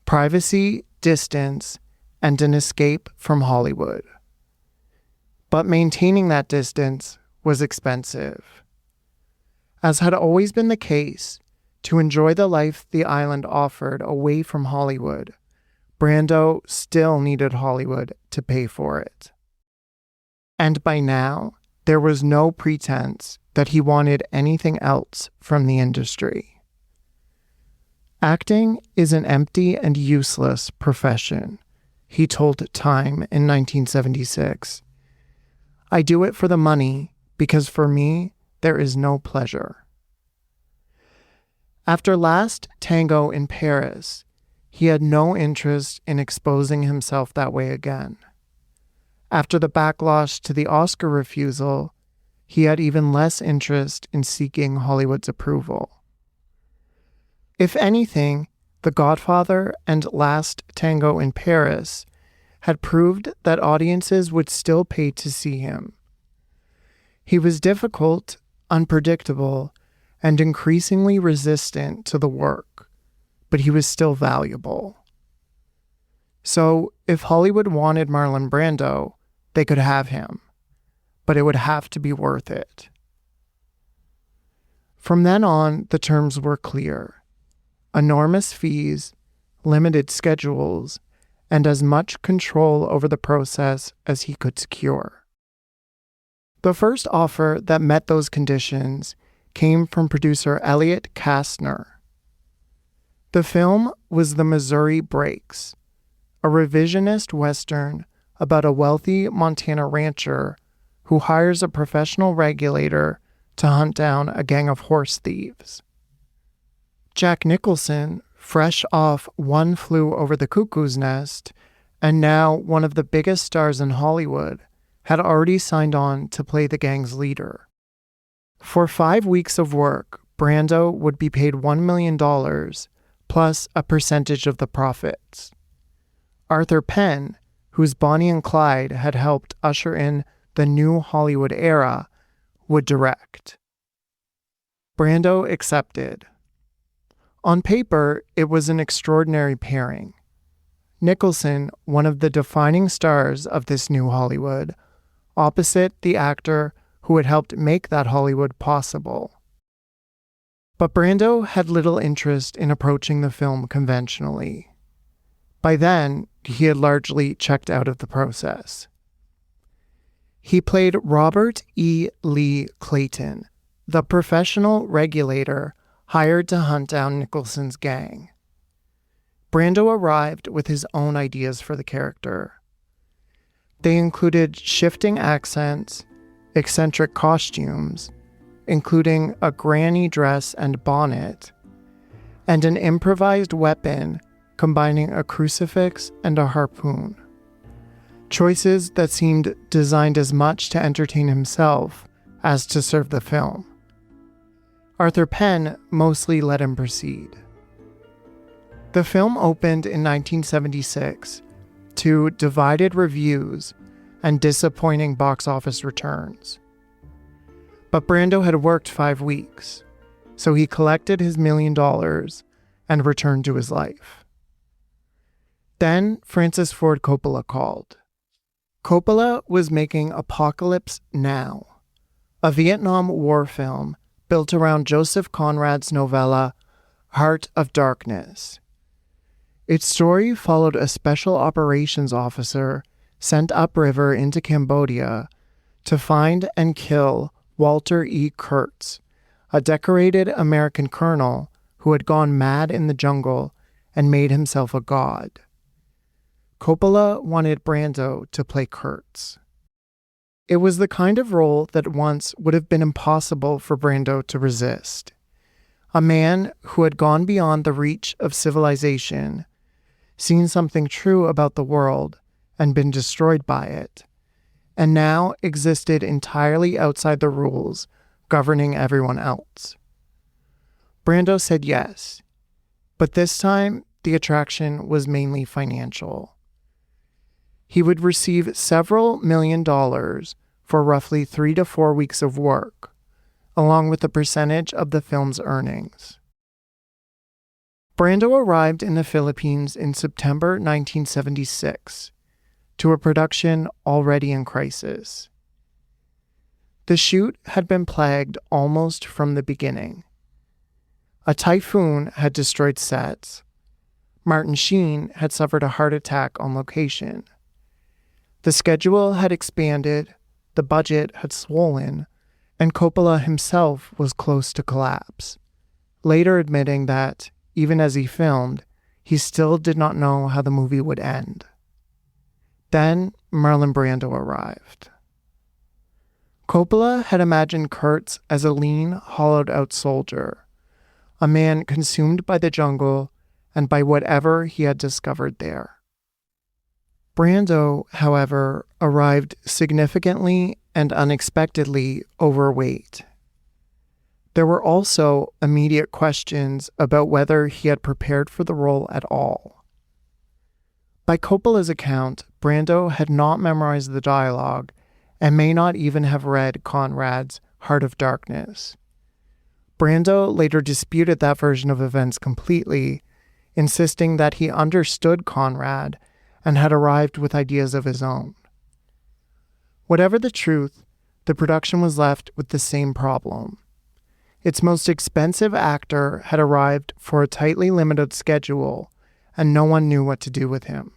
privacy, distance, and an escape from Hollywood. But maintaining that distance was expensive. As had always been the case, to enjoy the life the island offered away from Hollywood, Brando still needed Hollywood to pay for it. And by now, there was no pretense that he wanted anything else from the industry. Acting is an empty and useless profession, he told Time in 1976. I do it for the money because for me, there is no pleasure. After Last Tango in Paris, he had no interest in exposing himself that way again. After the backlash to the Oscar refusal, he had even less interest in seeking Hollywood's approval. If anything, The Godfather and Last Tango in Paris had proved that audiences would still pay to see him. He was difficult, unpredictable, and increasingly resistant to the work, but he was still valuable. So, if Hollywood wanted Marlon Brando, they could have him, but it would have to be worth it. From then on, the terms were clear: enormous fees, limited schedules, and as much control over the process as he could secure. The first offer that met those conditions came from producer Elliot Kastner. The film was The Missouri Breaks, a revisionist Western about a wealthy Montana rancher who hires a professional regulator to hunt down a gang of horse thieves. Jack Nicholson, fresh off One Flew Over the Cuckoo's Nest, and now one of the biggest stars in Hollywood, had already signed on to play the gang's leader. For 5 weeks of work, Brando would be paid $1 million plus a percentage of the profits. Arthur Penn, whose Bonnie and Clyde had helped usher in the new Hollywood era, would direct. Brando accepted. On paper, it was an extraordinary pairing. Nicholson, one of the defining stars of this new Hollywood, opposite the actor who had helped make that Hollywood possible. But Brando had little interest in approaching the film conventionally. By then, he had largely checked out of the process. He played Robert E. Lee Clayton, the professional regulator hired to hunt down Nicholson's gang. Brando arrived with his own ideas for the character. They included shifting accents, eccentric costumes, including a granny dress and bonnet, and an improvised weapon combining a crucifix and a harpoon. Choices that seemed designed as much to entertain himself as to serve the film. Arthur Penn mostly let him proceed. The film opened in 1976 to divided reviews and disappointing box office returns. But Brando had worked 5 weeks, so he collected his $1 million and returned to his life. Then Francis Ford Coppola called. Coppola was making Apocalypse Now, a Vietnam War film built around Joseph Conrad's novella Heart of Darkness. Its story followed a special operations officer sent upriver into Cambodia to find and kill Walter E. Kurtz, a decorated American colonel who had gone mad in the jungle and made himself a god. Coppola wanted Brando to play Kurtz. It was the kind of role that once would have been impossible for Brando to resist. A man who had gone beyond the reach of civilization, seen something true about the world, and been destroyed by it, and now existed entirely outside the rules governing everyone else. Brando said yes, but this time the attraction was mainly financial. He would receive several $1 million for roughly 3 to 4 weeks of work, along with a percentage of the film's earnings. Brando arrived in the Philippines in September 1976 to a production already in crisis. The shoot had been plagued almost from the beginning. A typhoon had destroyed sets. Martin Sheen had suffered a heart attack on location. The schedule had expanded, the budget had swollen, and Coppola himself was close to collapse, later admitting that, even as he filmed, he still did not know how the movie would end. Then Marlon Brando arrived. Coppola had imagined Kurtz as a lean, hollowed-out soldier, a man consumed by the jungle and by whatever he had discovered there. Brando, however, arrived significantly and unexpectedly overweight. There were also immediate questions about whether he had prepared for the role at all. By Coppola's account, Brando had not memorized the dialogue and may not even have read Conrad's Heart of Darkness. Brando later disputed that version of events completely, insisting that he understood Conrad and had arrived with ideas of his own. Whatever the truth, the production was left with the same problem. Its most expensive actor had arrived for a tightly limited schedule, and no one knew what to do with him.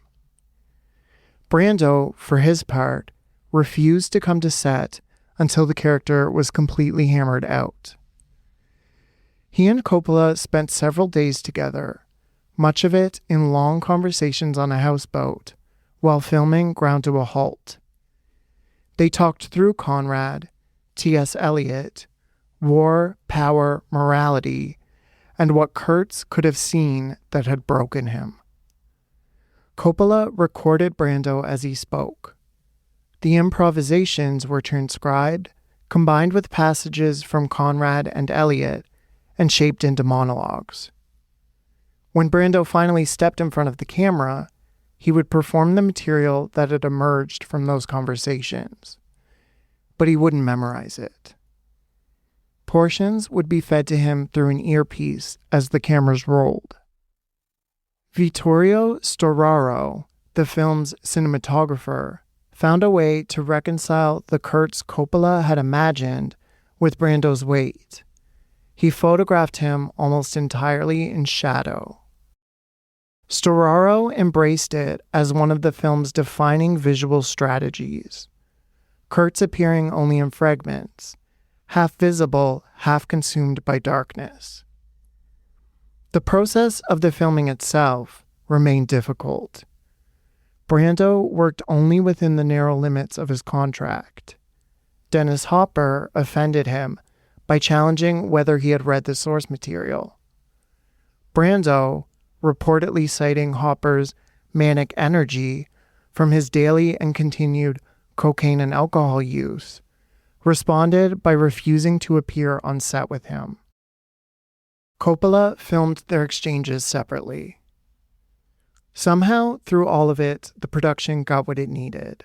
Brando, for his part, refused to come to set until the character was completely hammered out. He and Coppola spent several days together, much of it in long conversations on a houseboat, while filming ground to a halt. They talked through Conrad, T.S. Eliot, war, power, morality, and what Kurtz could have seen that had broken him. Coppola recorded Brando as he spoke. The improvisations were transcribed, combined with passages from Conrad and Eliot, and shaped into monologues. When Brando finally stepped in front of the camera, he would perform the material that had emerged from those conversations. But he wouldn't memorize it. Portions would be fed to him through an earpiece as the cameras rolled. Vittorio Storaro, the film's cinematographer, found a way to reconcile the Kurtz Coppola had imagined with Brando's weight. He photographed him almost entirely in shadow. Storaro embraced it as one of the film's defining visual strategies. Kurtz appearing only in fragments, half visible, half consumed by darkness. The process of the filming itself remained difficult. Brando worked only within the narrow limits of his contract. Dennis Hopper offended him by challenging whether he had read the source material. Brando, reportedly citing Hopper's manic energy from his daily and continued cocaine and alcohol use, responded by refusing to appear on set with him. Coppola filmed their exchanges separately. Somehow, through all of it, the production got what it needed.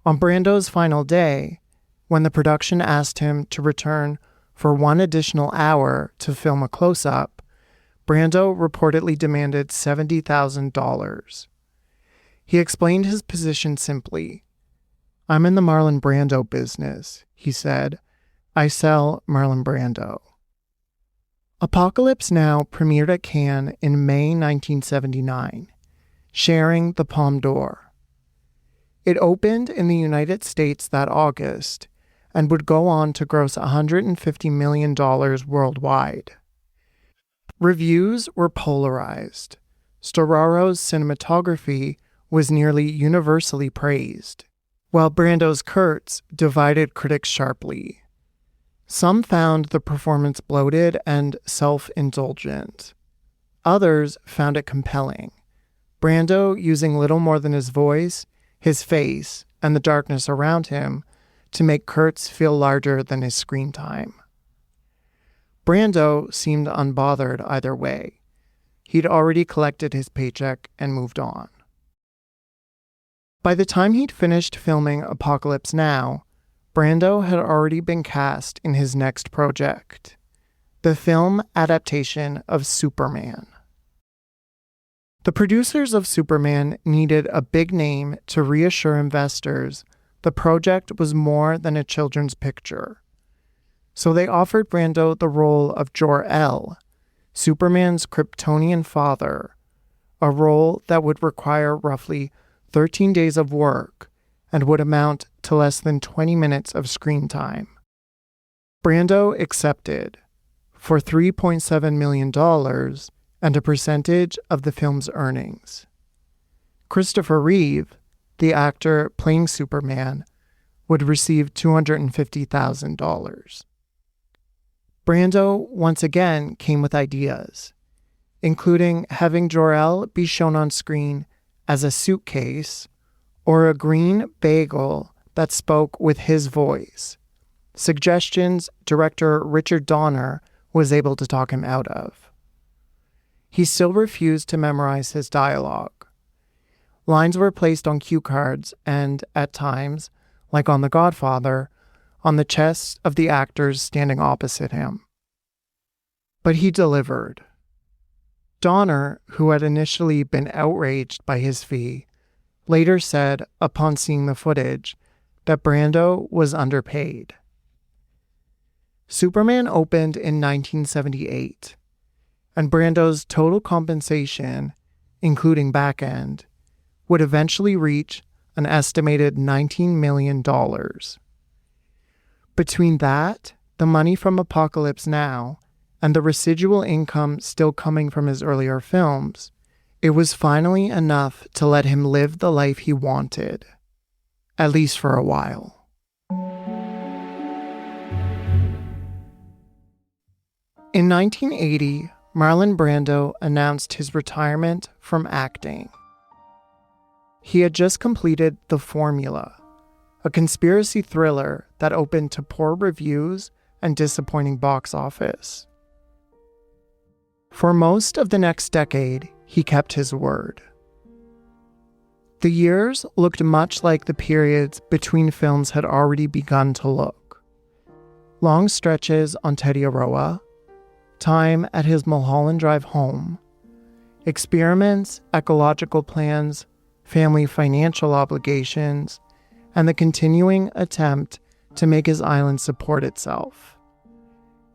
On Brando's final day, when the production asked him to return for one additional hour to film a close-up, Brando reportedly demanded $70,000. He explained his position simply. "I'm in the Marlon Brando business," he said. "I sell Marlon Brando." Apocalypse Now premiered at Cannes in May 1979, sharing the Palme d'Or. It opened in the United States that August and would go on to gross $150 million worldwide. Reviews were polarized. Storaro's cinematography was nearly universally praised, while Brando's Kurtz divided critics sharply. Some found the performance bloated and self-indulgent. Others found it compelling, Brando using little more than his voice, his face, and the darkness around him to make Kurtz feel larger than his screen time. Brando seemed unbothered either way. He'd already collected his paycheck and moved on. By the time he'd finished filming Apocalypse Now, Brando had already been cast in his next project, the film adaptation of Superman. The producers of Superman needed a big name to reassure investors the project was more than a children's picture. So they offered Brando the role of Jor-El, Superman's Kryptonian father, a role that would require roughly 13 days of work and would amount to less than 20 minutes of screen time. Brando accepted for $3.7 million and a percentage of the film's earnings. Christopher Reeve, the actor playing Superman, would receive $250,000. Brando once again came with ideas, including having Jor-El be shown on screen as a suitcase or a green bagel that spoke with his voice, suggestions director Richard Donner was able to talk him out of. He still refused to memorize his dialogue. Lines were placed on cue cards and, at times, like on The Godfather, on the chests of the actors standing opposite him. But he delivered. Donner, who had initially been outraged by his fee, later said, upon seeing the footage, that Brando was underpaid. Superman opened in 1978, and Brando's total compensation, including back end, would eventually reach an estimated $19 million. Between that, the money from Apocalypse Now, and the residual income still coming from his earlier films, it was finally enough to let him live the life he wanted, at least for a while. In 1980, Marlon Brando announced his retirement from acting. He had just completed The Formula, a conspiracy thriller that opened to poor reviews and disappointing box office. For most of the next decade, he kept his word. The years looked much like the periods between films had already begun to look. Long stretches on Tetiaroa, time at his Mulholland Drive home, experiments, ecological plans, family financial obligations, and the continuing attempt to make his island support itself.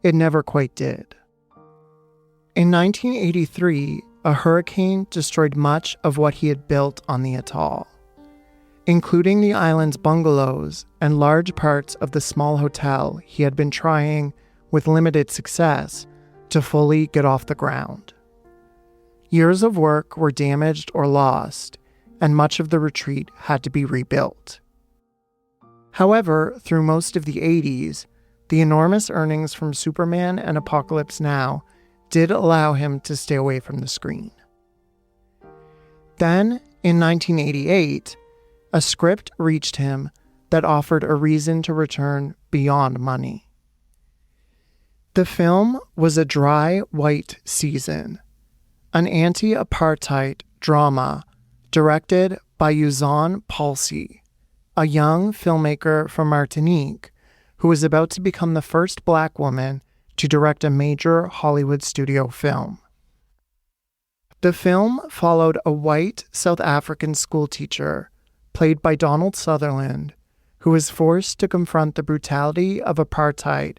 It never quite did. In 1983, a hurricane destroyed much of what he had built on the atoll, including the island's bungalows and large parts of the small hotel he had been trying, with limited success, to fully get off the ground. Years of work were damaged or lost, and much of the retreat had to be rebuilt. However, through most of the 80s, the enormous earnings from Superman and Apocalypse Now did allow him to stay away from the screen. Then, in 1988, a script reached him that offered a reason to return beyond money. The film was A Dry White Season, an anti-apartheid drama directed by Yuzan Palsy, a young filmmaker from Martinique who was about to become the first Black woman to direct a major Hollywood studio film. The film followed a white South African schoolteacher, played by Donald Sutherland, who was forced to confront the brutality of apartheid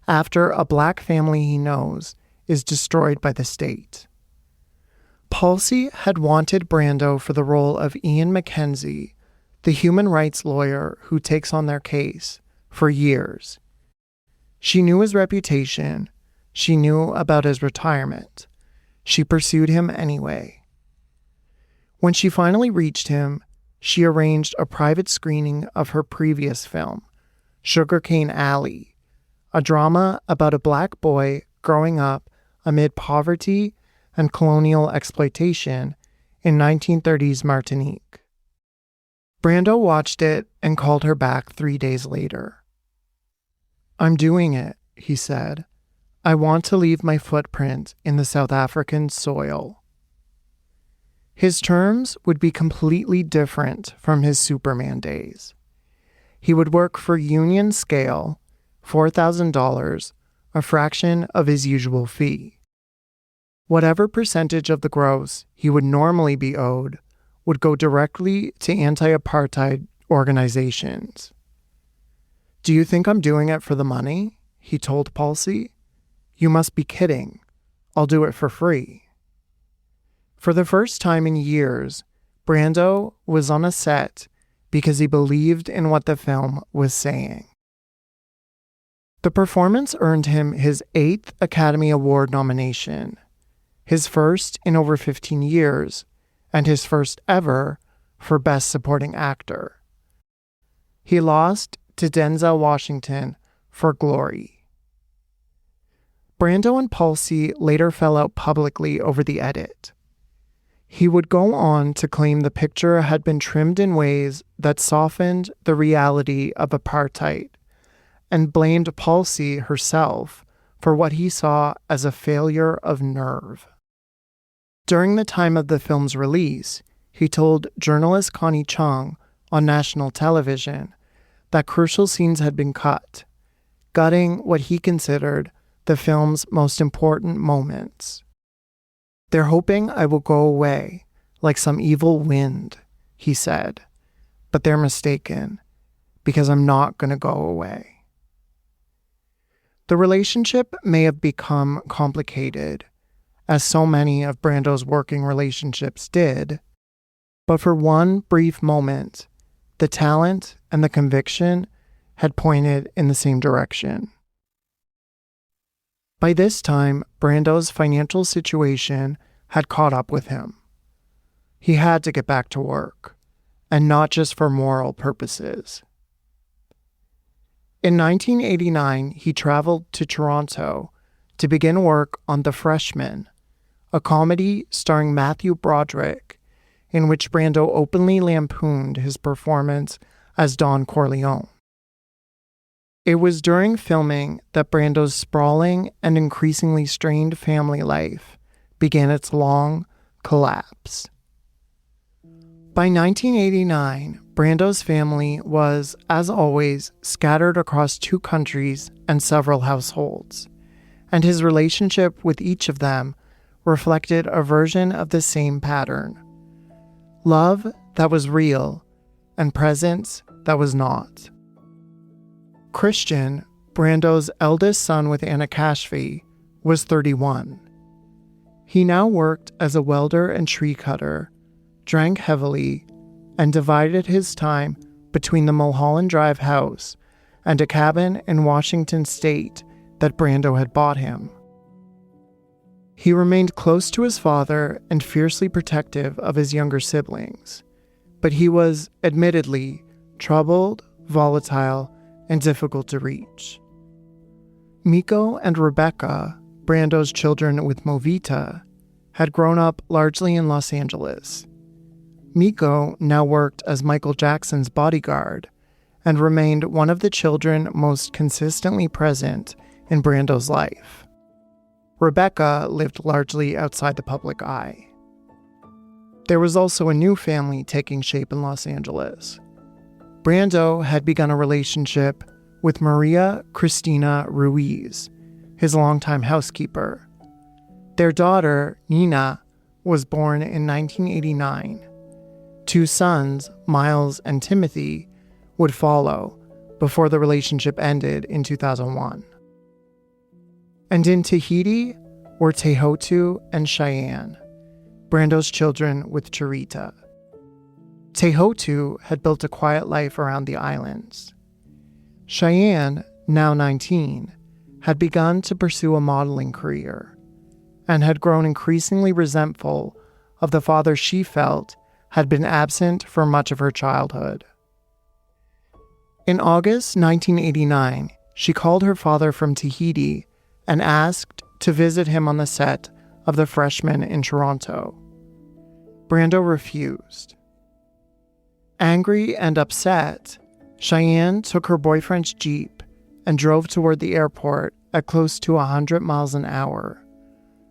after a Black family he knows is destroyed by the state. Palsy had wanted Brando for the role of Ian McKenzie, the human rights lawyer who takes on their case, for years. She knew his reputation. She knew about his retirement. She pursued him anyway. When she finally reached him, she arranged a private screening of her previous film, Sugarcane Alley, a drama about a Black boy growing up amid poverty and colonial exploitation in 1930s Martinique. Brando watched it and called her back 3 days later. "I'm doing it," he said. "I want to leave my footprint in the South African soil." His terms would be completely different from his Superman days. He would work for union scale, $4,000, a fraction of his usual fee. Whatever percentage of the gross he would normally be owed would go directly to anti-apartheid organizations. "Do you think I'm doing it for the money?" he told Palsy. "You must be kidding. I'll do it for free." For the first time in years, Brando was on a set because he believed in what the film was saying. The performance earned him his 8th Academy Award nomination, his first in over 15 years, and his first ever for Best Supporting Actor. He lost to Denzel Washington for Glory. Brando and Palsy later fell out publicly over the edit. He would go on to claim the picture had been trimmed in ways that softened the reality of apartheid, and blamed Palsy herself for what he saw as a failure of nerve. During the time of the film's release, he told journalist Connie Chung on national television that crucial scenes had been cut, gutting what he considered the film's most important moments. "They're hoping I will go away, like some evil wind," he said, "but they're mistaken, because I'm not going to go away." The relationship may have become complicated, as so many of Brando's working relationships did, but for one brief moment, the talent and the conviction had pointed in the same direction. By this time, Brando's financial situation had caught up with him. He had to get back to work, and not just for moral purposes. In 1989, he traveled to Toronto to begin work on The Freshman, a comedy starring Matthew Broderick, in which Brando openly lampooned his performance as Don Corleone. It was during filming that Brando's sprawling and increasingly strained family life began its long collapse. By 1989, Brando's family was, as always, scattered across 2 countries and several households, and his relationship with each of them reflected a version of the same pattern: love that was real and presence that was not. Christian, Brando's eldest son with Anna Kashfi, was 31. He now worked as a welder and tree cutter, drank heavily, and divided his time between the Mulholland Drive house and a cabin in Washington State that Brando had bought him. He remained close to his father and fiercely protective of his younger siblings, but he was, admittedly, troubled, volatile, and difficult to reach. Miko and Rebecca, Brando's children with Movita, had grown up largely in Los Angeles. Miko now worked as Michael Jackson's bodyguard and remained one of the children most consistently present in Brando's life. Rebecca lived largely outside the public eye. There was also a new family taking shape in Los Angeles. Brando had begun a relationship with Maria Cristina Ruiz, his longtime housekeeper. Their daughter, Nina, was born in 1989. 2 sons, Miles and Timothy, would follow before the relationship ended in 2001. And in Tahiti were Tehotu and Cheyenne, Brando's children with Charita. Tehotu had built a quiet life around the islands. Cheyenne, now 19, had begun to pursue a modeling career and had grown increasingly resentful of the father she felt had been absent for much of her childhood. In August 1989, she called her father from Tahiti and asked to visit him on the set of The Freshman in Toronto. Brando refused. Angry and upset, Cheyenne took her boyfriend's Jeep and drove toward the airport at close to 100 miles an hour.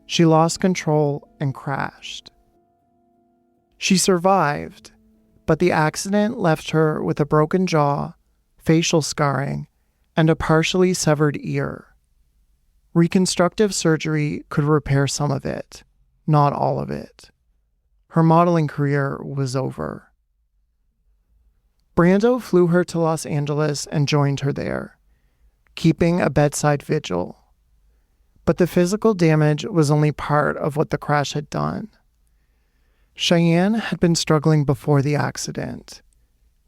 She lost control and crashed. She survived, but the accident left her with a broken jaw, facial scarring, and a partially severed ear. Reconstructive surgery could repair some of it, not all of it. Her modeling career was over. Brando flew her to Los Angeles and joined her there, keeping a bedside vigil. But the physical damage was only part of what the crash had done. Cheyenne had been struggling before the accident,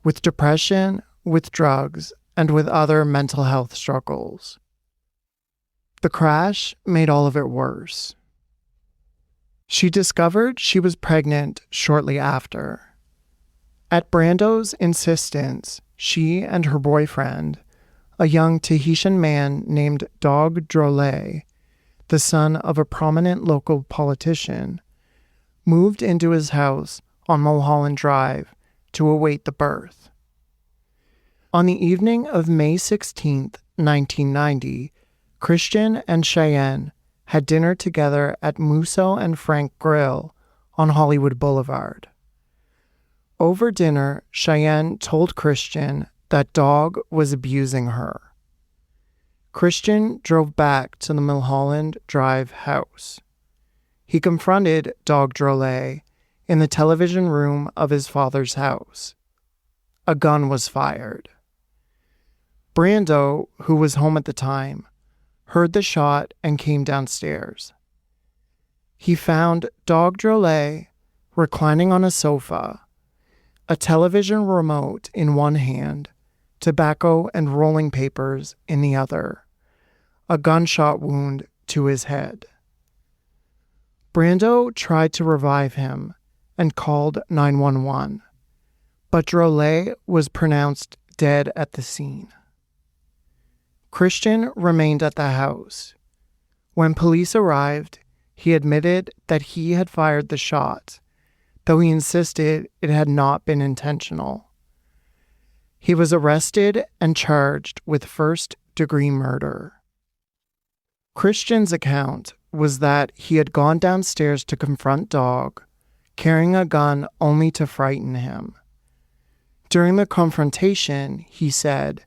with depression, with drugs, and with other mental health struggles. The crash made all of it worse. She discovered she was pregnant shortly after. At Brando's insistence, she and her boyfriend, a young Tahitian man named Dog Drolet, the son of a prominent local politician, moved into his house on Mulholland Drive to await the birth. On the evening of May 16, 1990, Christian and Cheyenne had dinner together at Musso and Frank Grill on Hollywood Boulevard. Over dinner, Cheyenne told Christian that Dog was abusing her. Christian drove back to the Mulholland Drive house. He confronted Dog Drolet in the television room of his father's house. A gun was fired. Brando, who was home at the time, heard the shot and came downstairs. He found Dog Drolet reclining on a sofa, a television remote in one hand, tobacco and rolling papers in the other, a gunshot wound to his head. Brando tried to revive him and called 911, but Drolet was pronounced dead at the scene. Christian remained at the house. When police arrived, he admitted that he had fired the shot, though he insisted it had not been intentional. He was arrested and charged with first-degree murder. Christian's account was that he had gone downstairs to confront Dog, carrying a gun only to frighten him. During the confrontation, he said,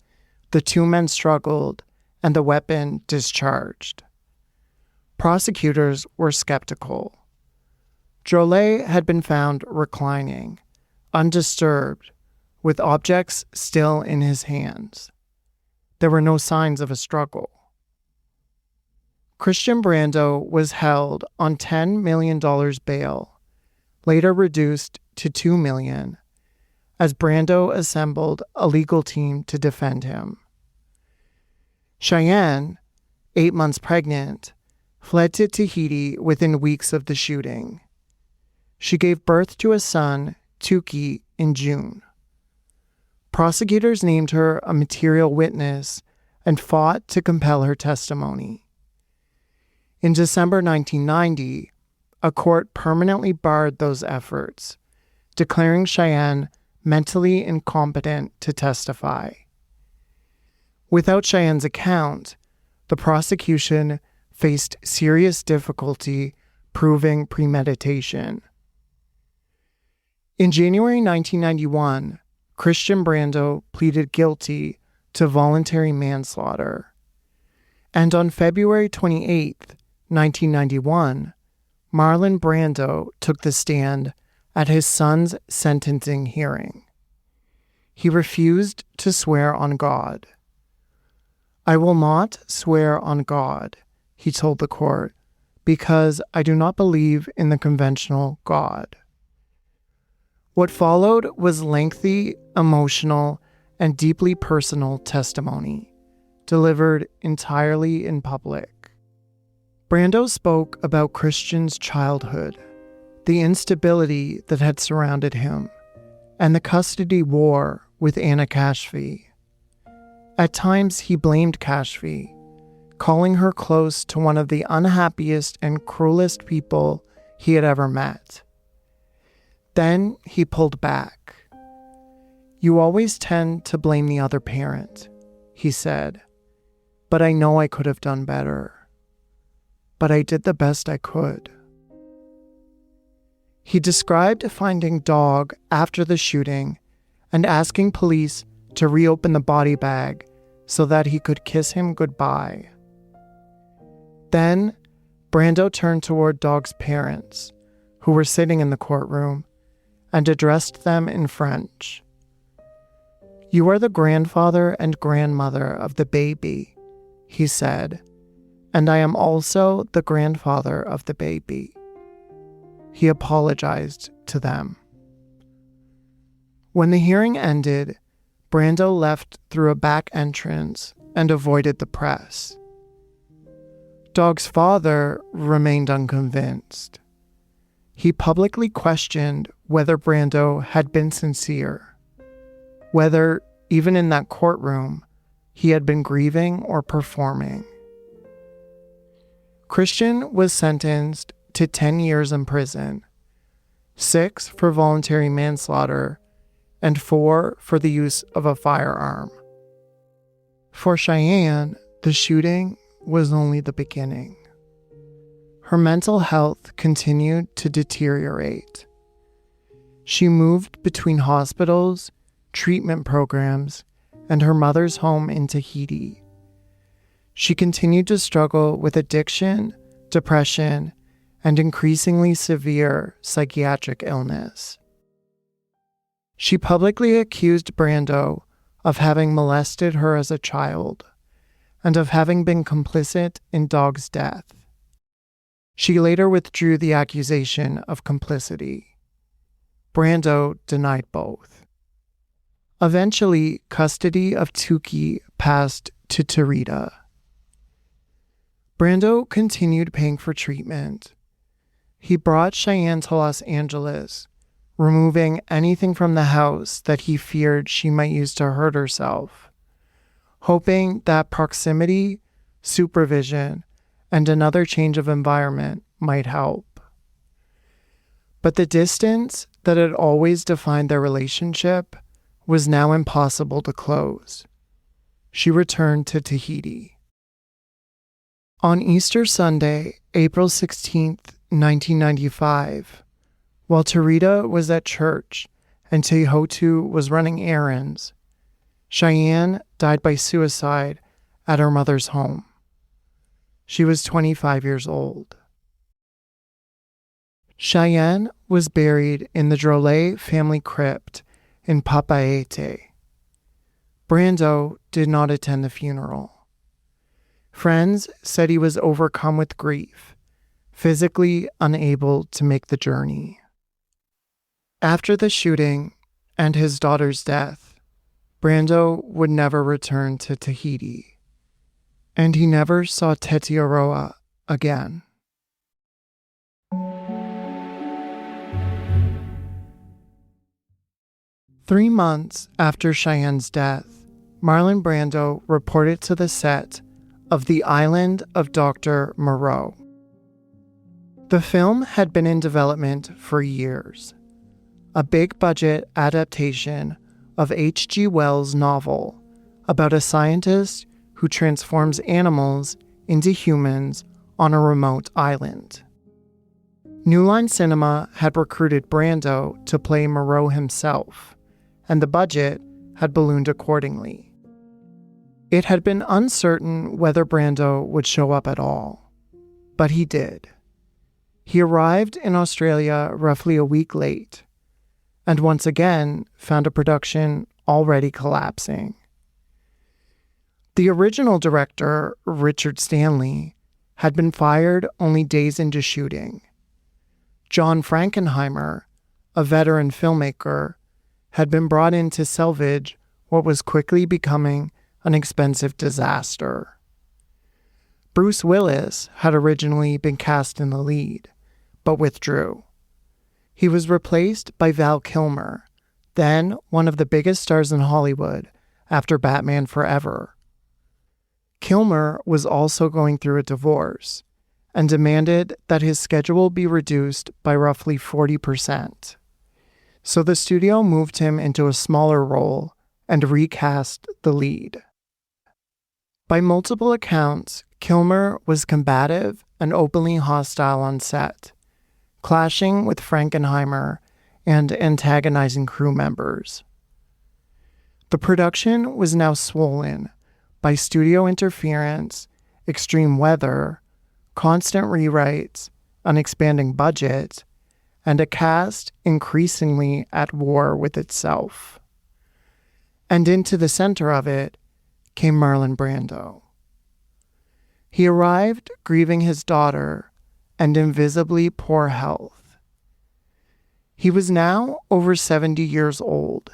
the two men struggled and the weapon discharged. Prosecutors were skeptical. Drolet had been found reclining, undisturbed, with objects still in his hands. There were no signs of a struggle. Christian Brando was held on $10 million bail, later reduced to $2 million, as Brando assembled a legal team to defend him. Cheyenne, 8 months pregnant, fled to Tahiti within weeks of the shooting. She gave birth to a son, Tuki, in June. Prosecutors named her a material witness and fought to compel her testimony. In December 1990, a court permanently barred those efforts, declaring Cheyenne mentally incompetent to testify. Without Cheyenne's account, the prosecution faced serious difficulty proving premeditation. In January 1991, Christian Brando pleaded guilty to voluntary manslaughter. And on February 28, 1991, Marlon Brando took the stand at his son's sentencing hearing. He refused to swear on God. "I will not swear on God," he told the court, "because I do not believe in the conventional God." What followed was lengthy, emotional, and deeply personal testimony, delivered entirely in public. Brando spoke about Christian's childhood, the instability that had surrounded him, and the custody war with Anna Kashfi. At times he blamed Kashfi, calling her close to one of the unhappiest and cruelest people he had ever met. Then he pulled back. "You always tend to blame the other parent," he said, "but I know I could have done better. But I did the best I could." He described finding Dog after the shooting and asking police to reopen the body bag so that he could kiss him goodbye. Then, Brando turned toward Dog's parents, who were sitting in the courtroom, and addressed them in French. "You are the grandfather and grandmother of the baby," he said, "and I am also the grandfather of the baby." He apologized to them. When the hearing ended, Brando left through a back entrance and avoided the press. Dog's father remained unconvinced. He publicly questioned whether Brando had been sincere, whether, even in that courtroom, he had been grieving or performing. Christian was sentenced to 10 years in prison, 6 for voluntary manslaughter, and 4 for the use of a firearm. For Cheyenne, the shooting was only the beginning. Her mental health continued to deteriorate. She moved between hospitals, treatment programs, and her mother's home in Tahiti. She continued to struggle with addiction, depression, and increasingly severe psychiatric illness. She publicly accused Brando of having molested her as a child and of having been complicit in Dog's death. She later withdrew the accusation of complicity. Brando denied both. Eventually, custody of Tuki passed to Tarita. Brando continued paying for treatment. He brought Cheyenne to Los Angeles, removing anything from the house that he feared she might use to hurt herself, hoping that proximity, supervision, and another change of environment might help. But the distance that had always defined their relationship was now impossible to close. She returned to Tahiti. On Easter Sunday, April 16th, 1995, while Tarita was at church and Tehotu was running errands, Cheyenne died by suicide at her mother's home. She was 25 years old. Cheyenne was buried in the Drolet family crypt in Papeete. Brando did not attend the funeral. Friends said he was overcome with grief, physically unable to make the journey. After the shooting and his daughter's death, Brando would never return to Tahiti, and he never saw Tetiaroa again. Three months after Cheyenne's death, Marlon Brando reported to the set of The Island of Dr. Moreau. The film had been in development for years, a big-budget adaptation of H.G. Wells' novel about a scientist who transforms animals into humans on a remote island. New Line Cinema had recruited Brando to play Moreau himself, and the budget had ballooned accordingly. It had been uncertain whether Brando would show up at all, but he did. He arrived in Australia roughly a week late, and once again found a production already collapsing. The original director, Richard Stanley, had been fired only days into shooting. John Frankenheimer, a veteran filmmaker, had been brought in to salvage what was quickly becoming an expensive disaster. Bruce Willis had originally been cast in the lead, but withdrew. He was replaced by Val Kilmer, then one of the biggest stars in Hollywood after Batman Forever. Kilmer was also going through a divorce and demanded that his schedule be reduced by roughly 40%. So the studio moved him into a smaller role and recast the lead. By multiple accounts, Kilmer was combative and openly hostile on set, clashing with Frankenheimer and antagonizing crew members. The production was now swollen by studio interference, extreme weather, constant rewrites, an expanding budget, and a cast increasingly at war with itself. And into the center of it came Marlon Brando. He arrived grieving his daughter and invisibly poor health. He was now over 70 years old.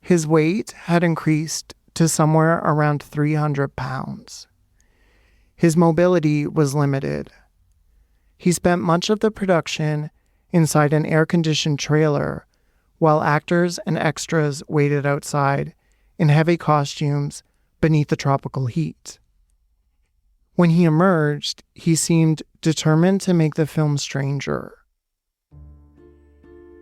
His weight had increased to somewhere around 300 pounds. His mobility was limited. He spent much of the production inside an air-conditioned trailer while actors and extras waited outside in heavy costumes beneath the tropical heat. When he emerged, he seemed determined to make the film stranger.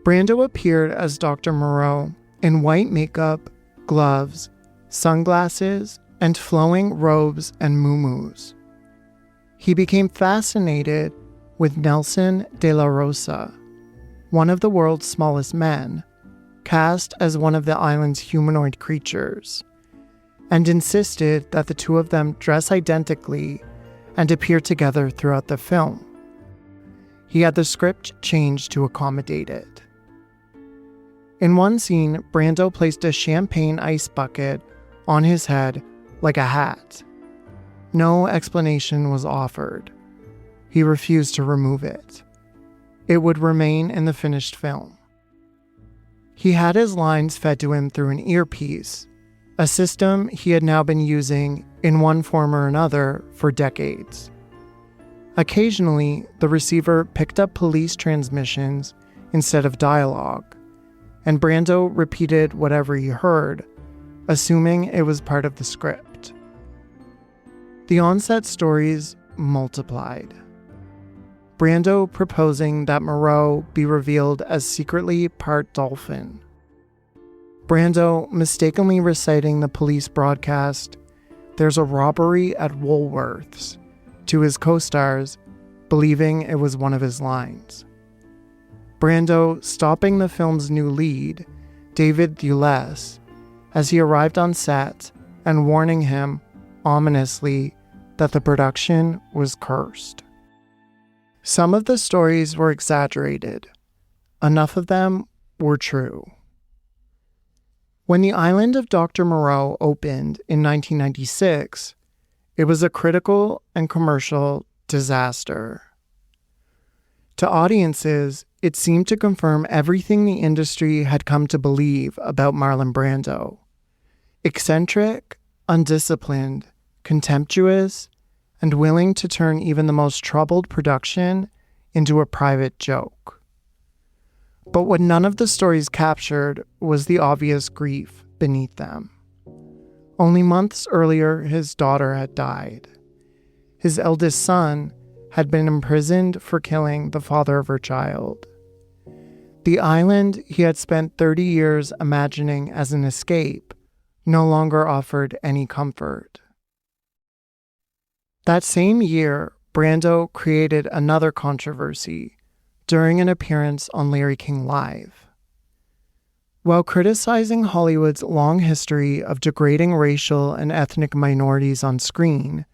Brando appeared as Dr. Moreau in white makeup, gloves, sunglasses, and flowing robes and muumuus. He became fascinated with Nelson de la Rosa, one of the world's smallest men, cast as one of the island's humanoid creatures, and insisted that the two of them dress identically and appear together throughout the film. He had the script changed to accommodate it. In one scene, Brando placed a champagne ice bucket on his head like a hat. No explanation was offered. He refused to remove it. It would remain in the finished film. He had his lines fed to him through an earpiece, a system he had now been using in one form or another for decades. Occasionally, the receiver picked up police transmissions instead of dialogue, and Brando repeated whatever he heard, assuming it was part of the script. The on-set stories multiplied. Brando proposing that Moreau be revealed as secretly part dolphin. Brando mistakenly reciting the police broadcast, "There's a robbery at Woolworths," to his co-stars, believing it was one of his lines. Brando stopping the film's new lead, David Thewlis, as he arrived on set and warning him, ominously, that the production was cursed. Some of the stories were exaggerated. Enough of them were true. When the island of Dr. Moreau opened in 1996, it was a critical and commercial disaster. To audiences, it seemed to confirm everything the industry had come to believe about Marlon Brando. Eccentric, undisciplined, contemptuous, and willing to turn even the most troubled production into a private joke. But what none of the stories captured was the obvious grief beneath them. Only months earlier, his daughter had died. His eldest son had been imprisoned for killing the father of her child. The island he had spent 30 years imagining as an escape no longer offered any comfort. That same year, Brando created another controversy during an appearance on Larry King Live. While criticizing Hollywood's long history of degrading racial and ethnic minorities on screen,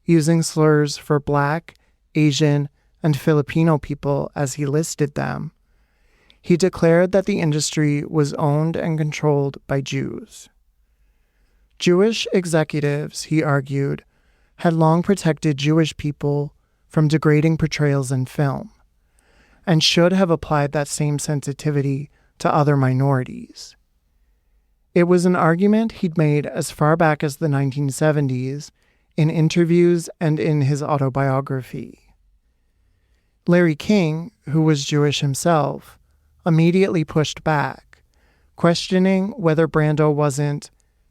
using slurs for Black, Asian, and Filipino people as he listed them, he declared that the industry was owned and controlled by Jews. Jewish executives, he argued, had long protected Jewish people from degrading portrayals in film, and should have applied that same sensitivity to other minorities. It was an argument he'd made as far back as the 1970s in interviews and in his autobiography. Larry King, who was Jewish himself, immediately pushed back, questioning whether Brando wasn't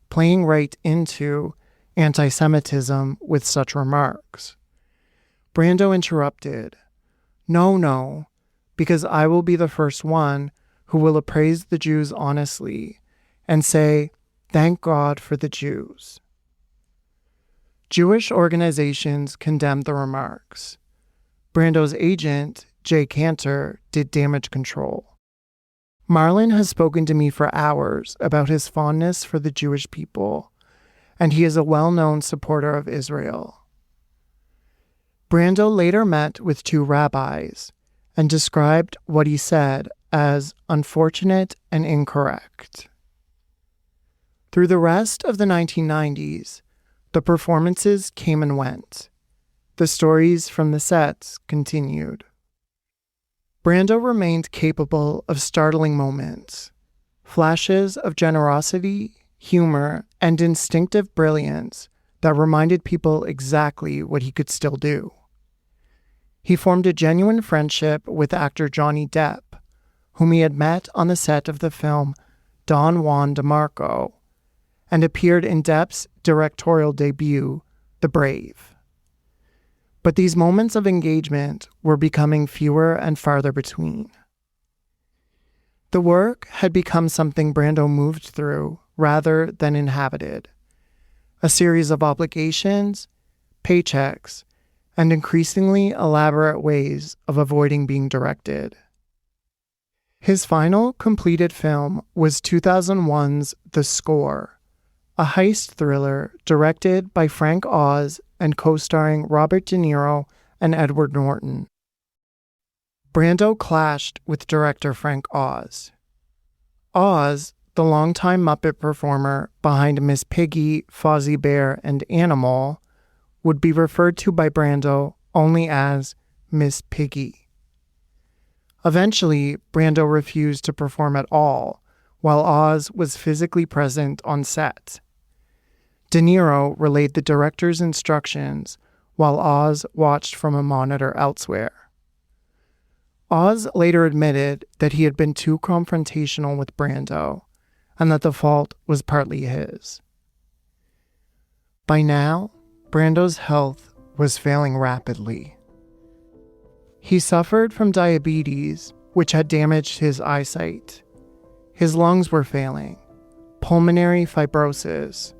playing right into anti-Semitism with such remarks. Brando interrupted, No, because I will be the first one who will appraise the Jews honestly and say, thank God for the Jews." Jewish organizations condemned the remarks. Brando's agent, Jay Cantor, did damage control. "Marlon has spoken to me for hours about his fondness for the Jewish people, and he is a well-known supporter of Israel." Brando later met with two rabbis and described what he said as unfortunate and incorrect. Through the rest of the 1990s, the performances came and went. The stories from the sets continued. Brando remained capable of startling moments, flashes of generosity, humor, and instinctive brilliance that reminded people exactly what he could still do. He formed a genuine friendship with actor Johnny Depp, whom he had met on the set of the film Don Juan DeMarco, and appeared in Depp's directorial debut, The Brave. But these moments of engagement were becoming fewer and farther between. The work had become something Brando moved through rather than inhabited, a series of obligations, paychecks, and increasingly elaborate ways of avoiding being directed. His final completed film was 2001's The Score, a heist thriller directed by Frank Oz and co-starring Robert De Niro and Edward Norton. Brando clashed with director Frank Oz. Oz, the longtime Muppet performer behind Miss Piggy, Fozzie Bear, and Animal, would be referred to by Brando only as Miss Piggy. Eventually, Brando refused to perform at all, while Oz was physically present on set. De Niro relayed the director's instructions, while Oz watched from a monitor elsewhere. Oz later admitted that he had been too confrontational with Brando, and that the fault was partly his. By now, Brando's health was failing rapidly. He suffered from diabetes, which had damaged his eyesight. His lungs were failing, pulmonary fibrosis,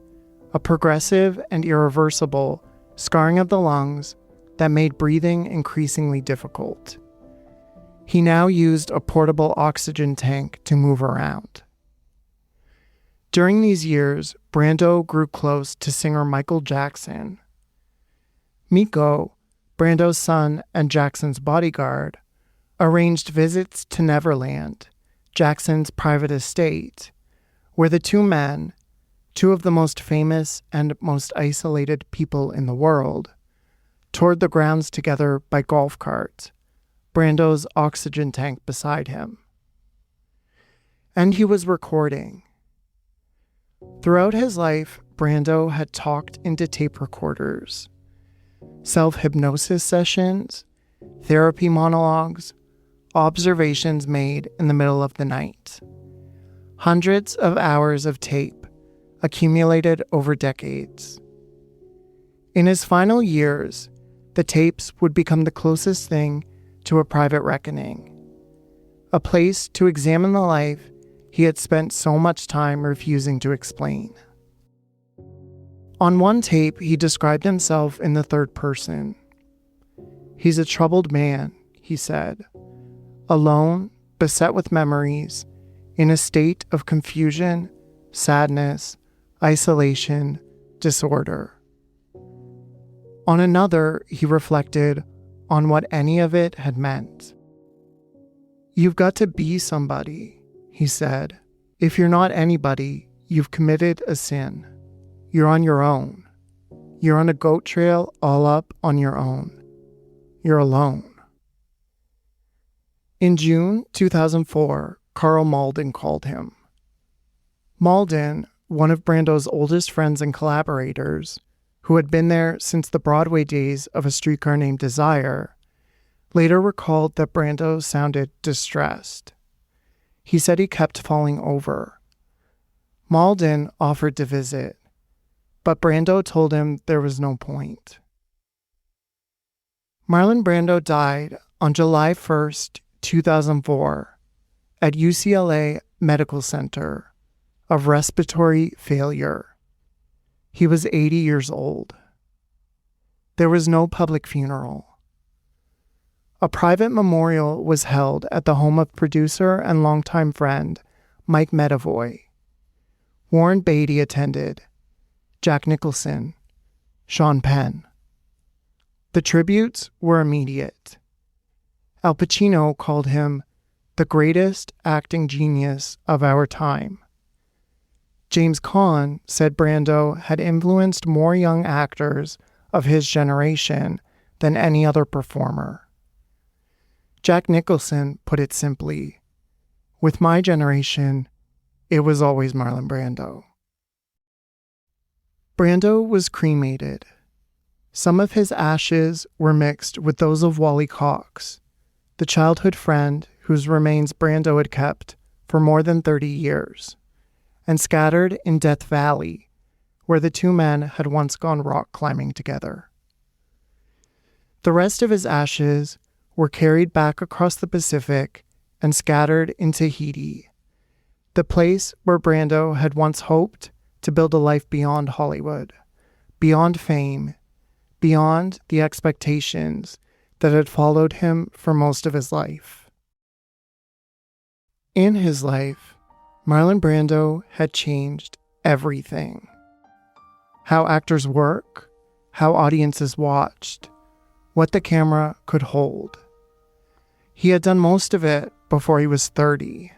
a progressive and irreversible scarring of the lungs that made breathing increasingly difficult. He now used a portable oxygen tank to move around. During these years, Brando grew close to singer Michael Jackson. Miko, Brando's son and Jackson's bodyguard, arranged visits to Neverland, Jackson's private estate, where the two men, two of the most famous and most isolated people in the world, toured the grounds together by golf cart, Brando's oxygen tank beside him. And he was recording. Throughout his life, Brando had talked into tape recorders, self-hypnosis sessions, therapy monologues, observations made in the middle of the night. Hundreds of hours of tape accumulated over decades. In his final years, the tapes would become the closest thing to a private reckoning, a place to examine the life he had spent so much time refusing to explain. On one tape, he described himself in the third person. "He's a troubled man," he said, "alone, beset with memories, in a state of confusion, sadness, isolation, disorder." On another, he reflected on what any of it had meant. "You've got to be somebody," he said. "If you're not anybody, you've committed a sin. You're on your own. You're on a goat trail all up on your own. You're alone." In June 2004, Karl Malden called him. Malden, one of Brando's oldest friends and collaborators, who had been there since the Broadway days of A Streetcar Named Desire, later recalled that Brando sounded distressed. He said he kept falling over. Malden offered to visit, but Brando told him there was no point. Marlon Brando died on July 1st, 2004, at UCLA Medical Center of respiratory failure. He was 80 years old. There was no public funeral. A private memorial was held at the home of producer and longtime friend Mike Medavoy. Warren Beatty attended, Jack Nicholson, Sean Penn. The tributes were immediate. Al Pacino called him the greatest acting genius of our time. James Caan said Brando had influenced more young actors of his generation than any other performer. Jack Nicholson put it simply, "With my generation, it was always Marlon Brando." Brando was cremated. Some of his ashes were mixed with those of Wally Cox, the childhood friend whose remains Brando had kept for more than 30 years, and scattered in Death Valley, where the two men had once gone rock climbing together. The rest of his ashes were carried back across the Pacific and scattered in Tahiti, the place where Brando had once hoped to build a life beyond Hollywood, beyond fame, beyond the expectations that had followed him for most of his life. In his life, Marlon Brando had changed everything. How actors work, how audiences watched, what the camera could hold. He had done most of it before he was 30,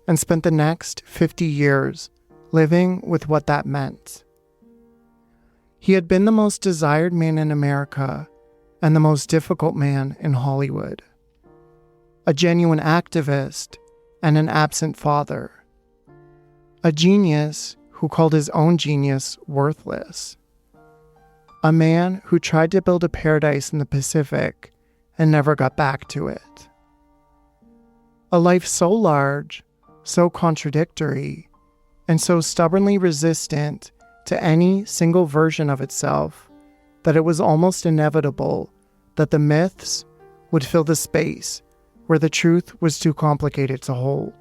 and spent the next 50 years living with what that meant. He had been the most desired man in America and the most difficult man in Hollywood. A genuine activist and an absent father. A genius who called his own genius worthless. A man who tried to build a paradise in the Pacific and never got back to it. A life so large, so contradictory, and so stubbornly resistant to any single version of itself that it was almost inevitable that the myths would fill the space where the truth was too complicated to hold.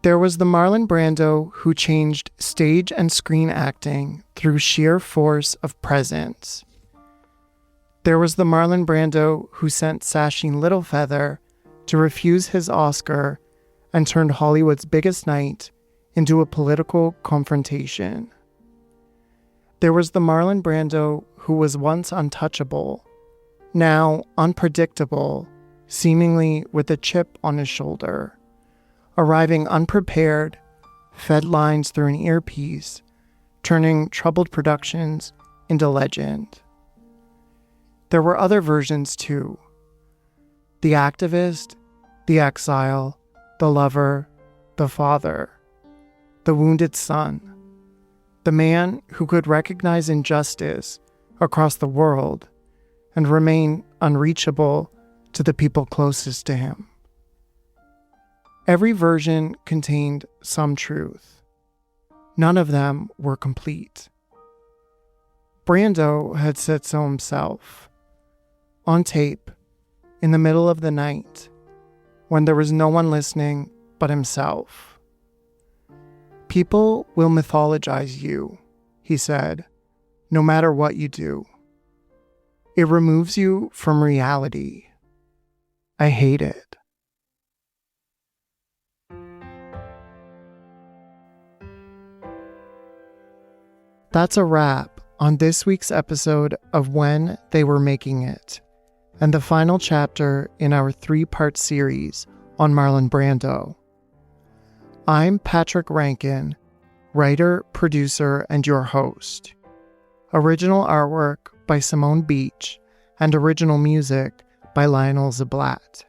There was the Marlon Brando who changed stage and screen acting through sheer force of presence. There was the Marlon Brando who sent Sasheen Littlefeather to refuse his Oscar and turned Hollywood's biggest night into a political confrontation. There was the Marlon Brando who was once untouchable, now unpredictable, seemingly with a chip on his shoulder, arriving unprepared, fed lines through an earpiece, turning troubled productions into legend. There were other versions too. The activist, the exile, the lover, the father, the wounded son, the man who could recognize injustice across the world and remain unreachable to the people closest to him. Every version contained some truth. None of them were complete. Brando had said so himself. On tape, in the middle of the night, when there was no one listening but himself. People will mythologize you, he said, no matter what you do. It removes you from reality. I hate it. That's a wrap on this week's episode of When They Were Making It, and the final chapter in our 3-part series on Marlon Brando. I'm Patrick Rankin, writer, producer, and your host. Original artwork by Simone Beach and original music by Lionel Zablat.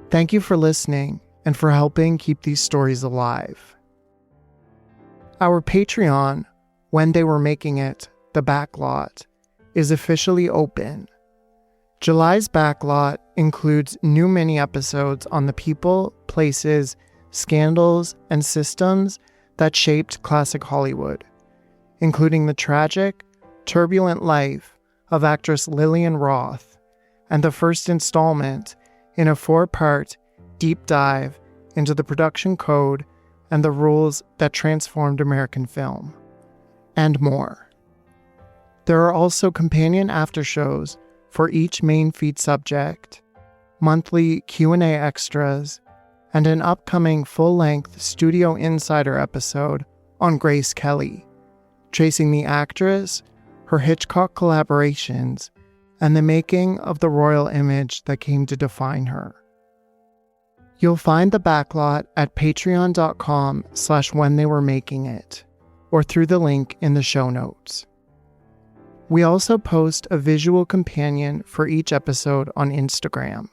Thank you for listening and for helping keep these stories alive. Our Patreon, When They Were Making It, The Backlot, is officially open. July's backlot includes new mini-episodes on the people, places, scandals, and systems that shaped classic Hollywood, including the tragic, turbulent life of actress Lillian Roth, and the first installment in a 4-part deep dive into the production code and the rules that transformed American film, and more. There are also companion aftershows for each main feed subject, monthly Q&A extras, and an upcoming full-length Studio Insider episode on Grace Kelly, tracing the actress, her Hitchcock collaborations, and the making of the royal image that came to define her. You'll find the backlot at patreon.com/whentheyweremakingit, or through the link in the show notes. We also post a visual companion for each episode on Instagram,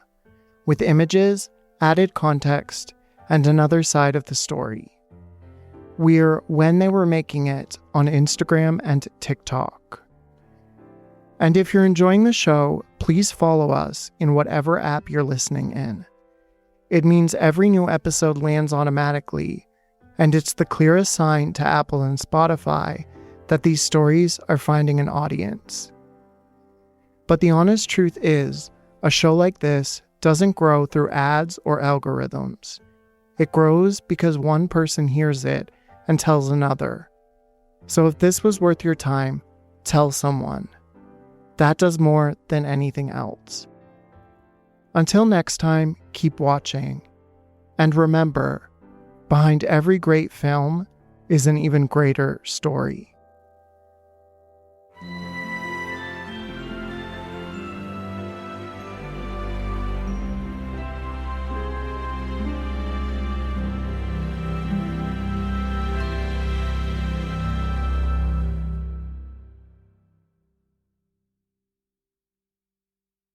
with images, added context, and another side of the story. We're When They Were Making It on Instagram and TikTok. And if you're enjoying the show, please follow us in whatever app you're listening in. It means every new episode lands automatically, and it's the clearest sign to Apple and Spotify that these stories are finding an audience. But the honest truth is, a show like this doesn't grow through ads or algorithms. It grows because one person hears it and tells another. So if this was worth your time, tell someone. That does more than anything else. Until next time, keep watching. And remember, behind every great film is an even greater story.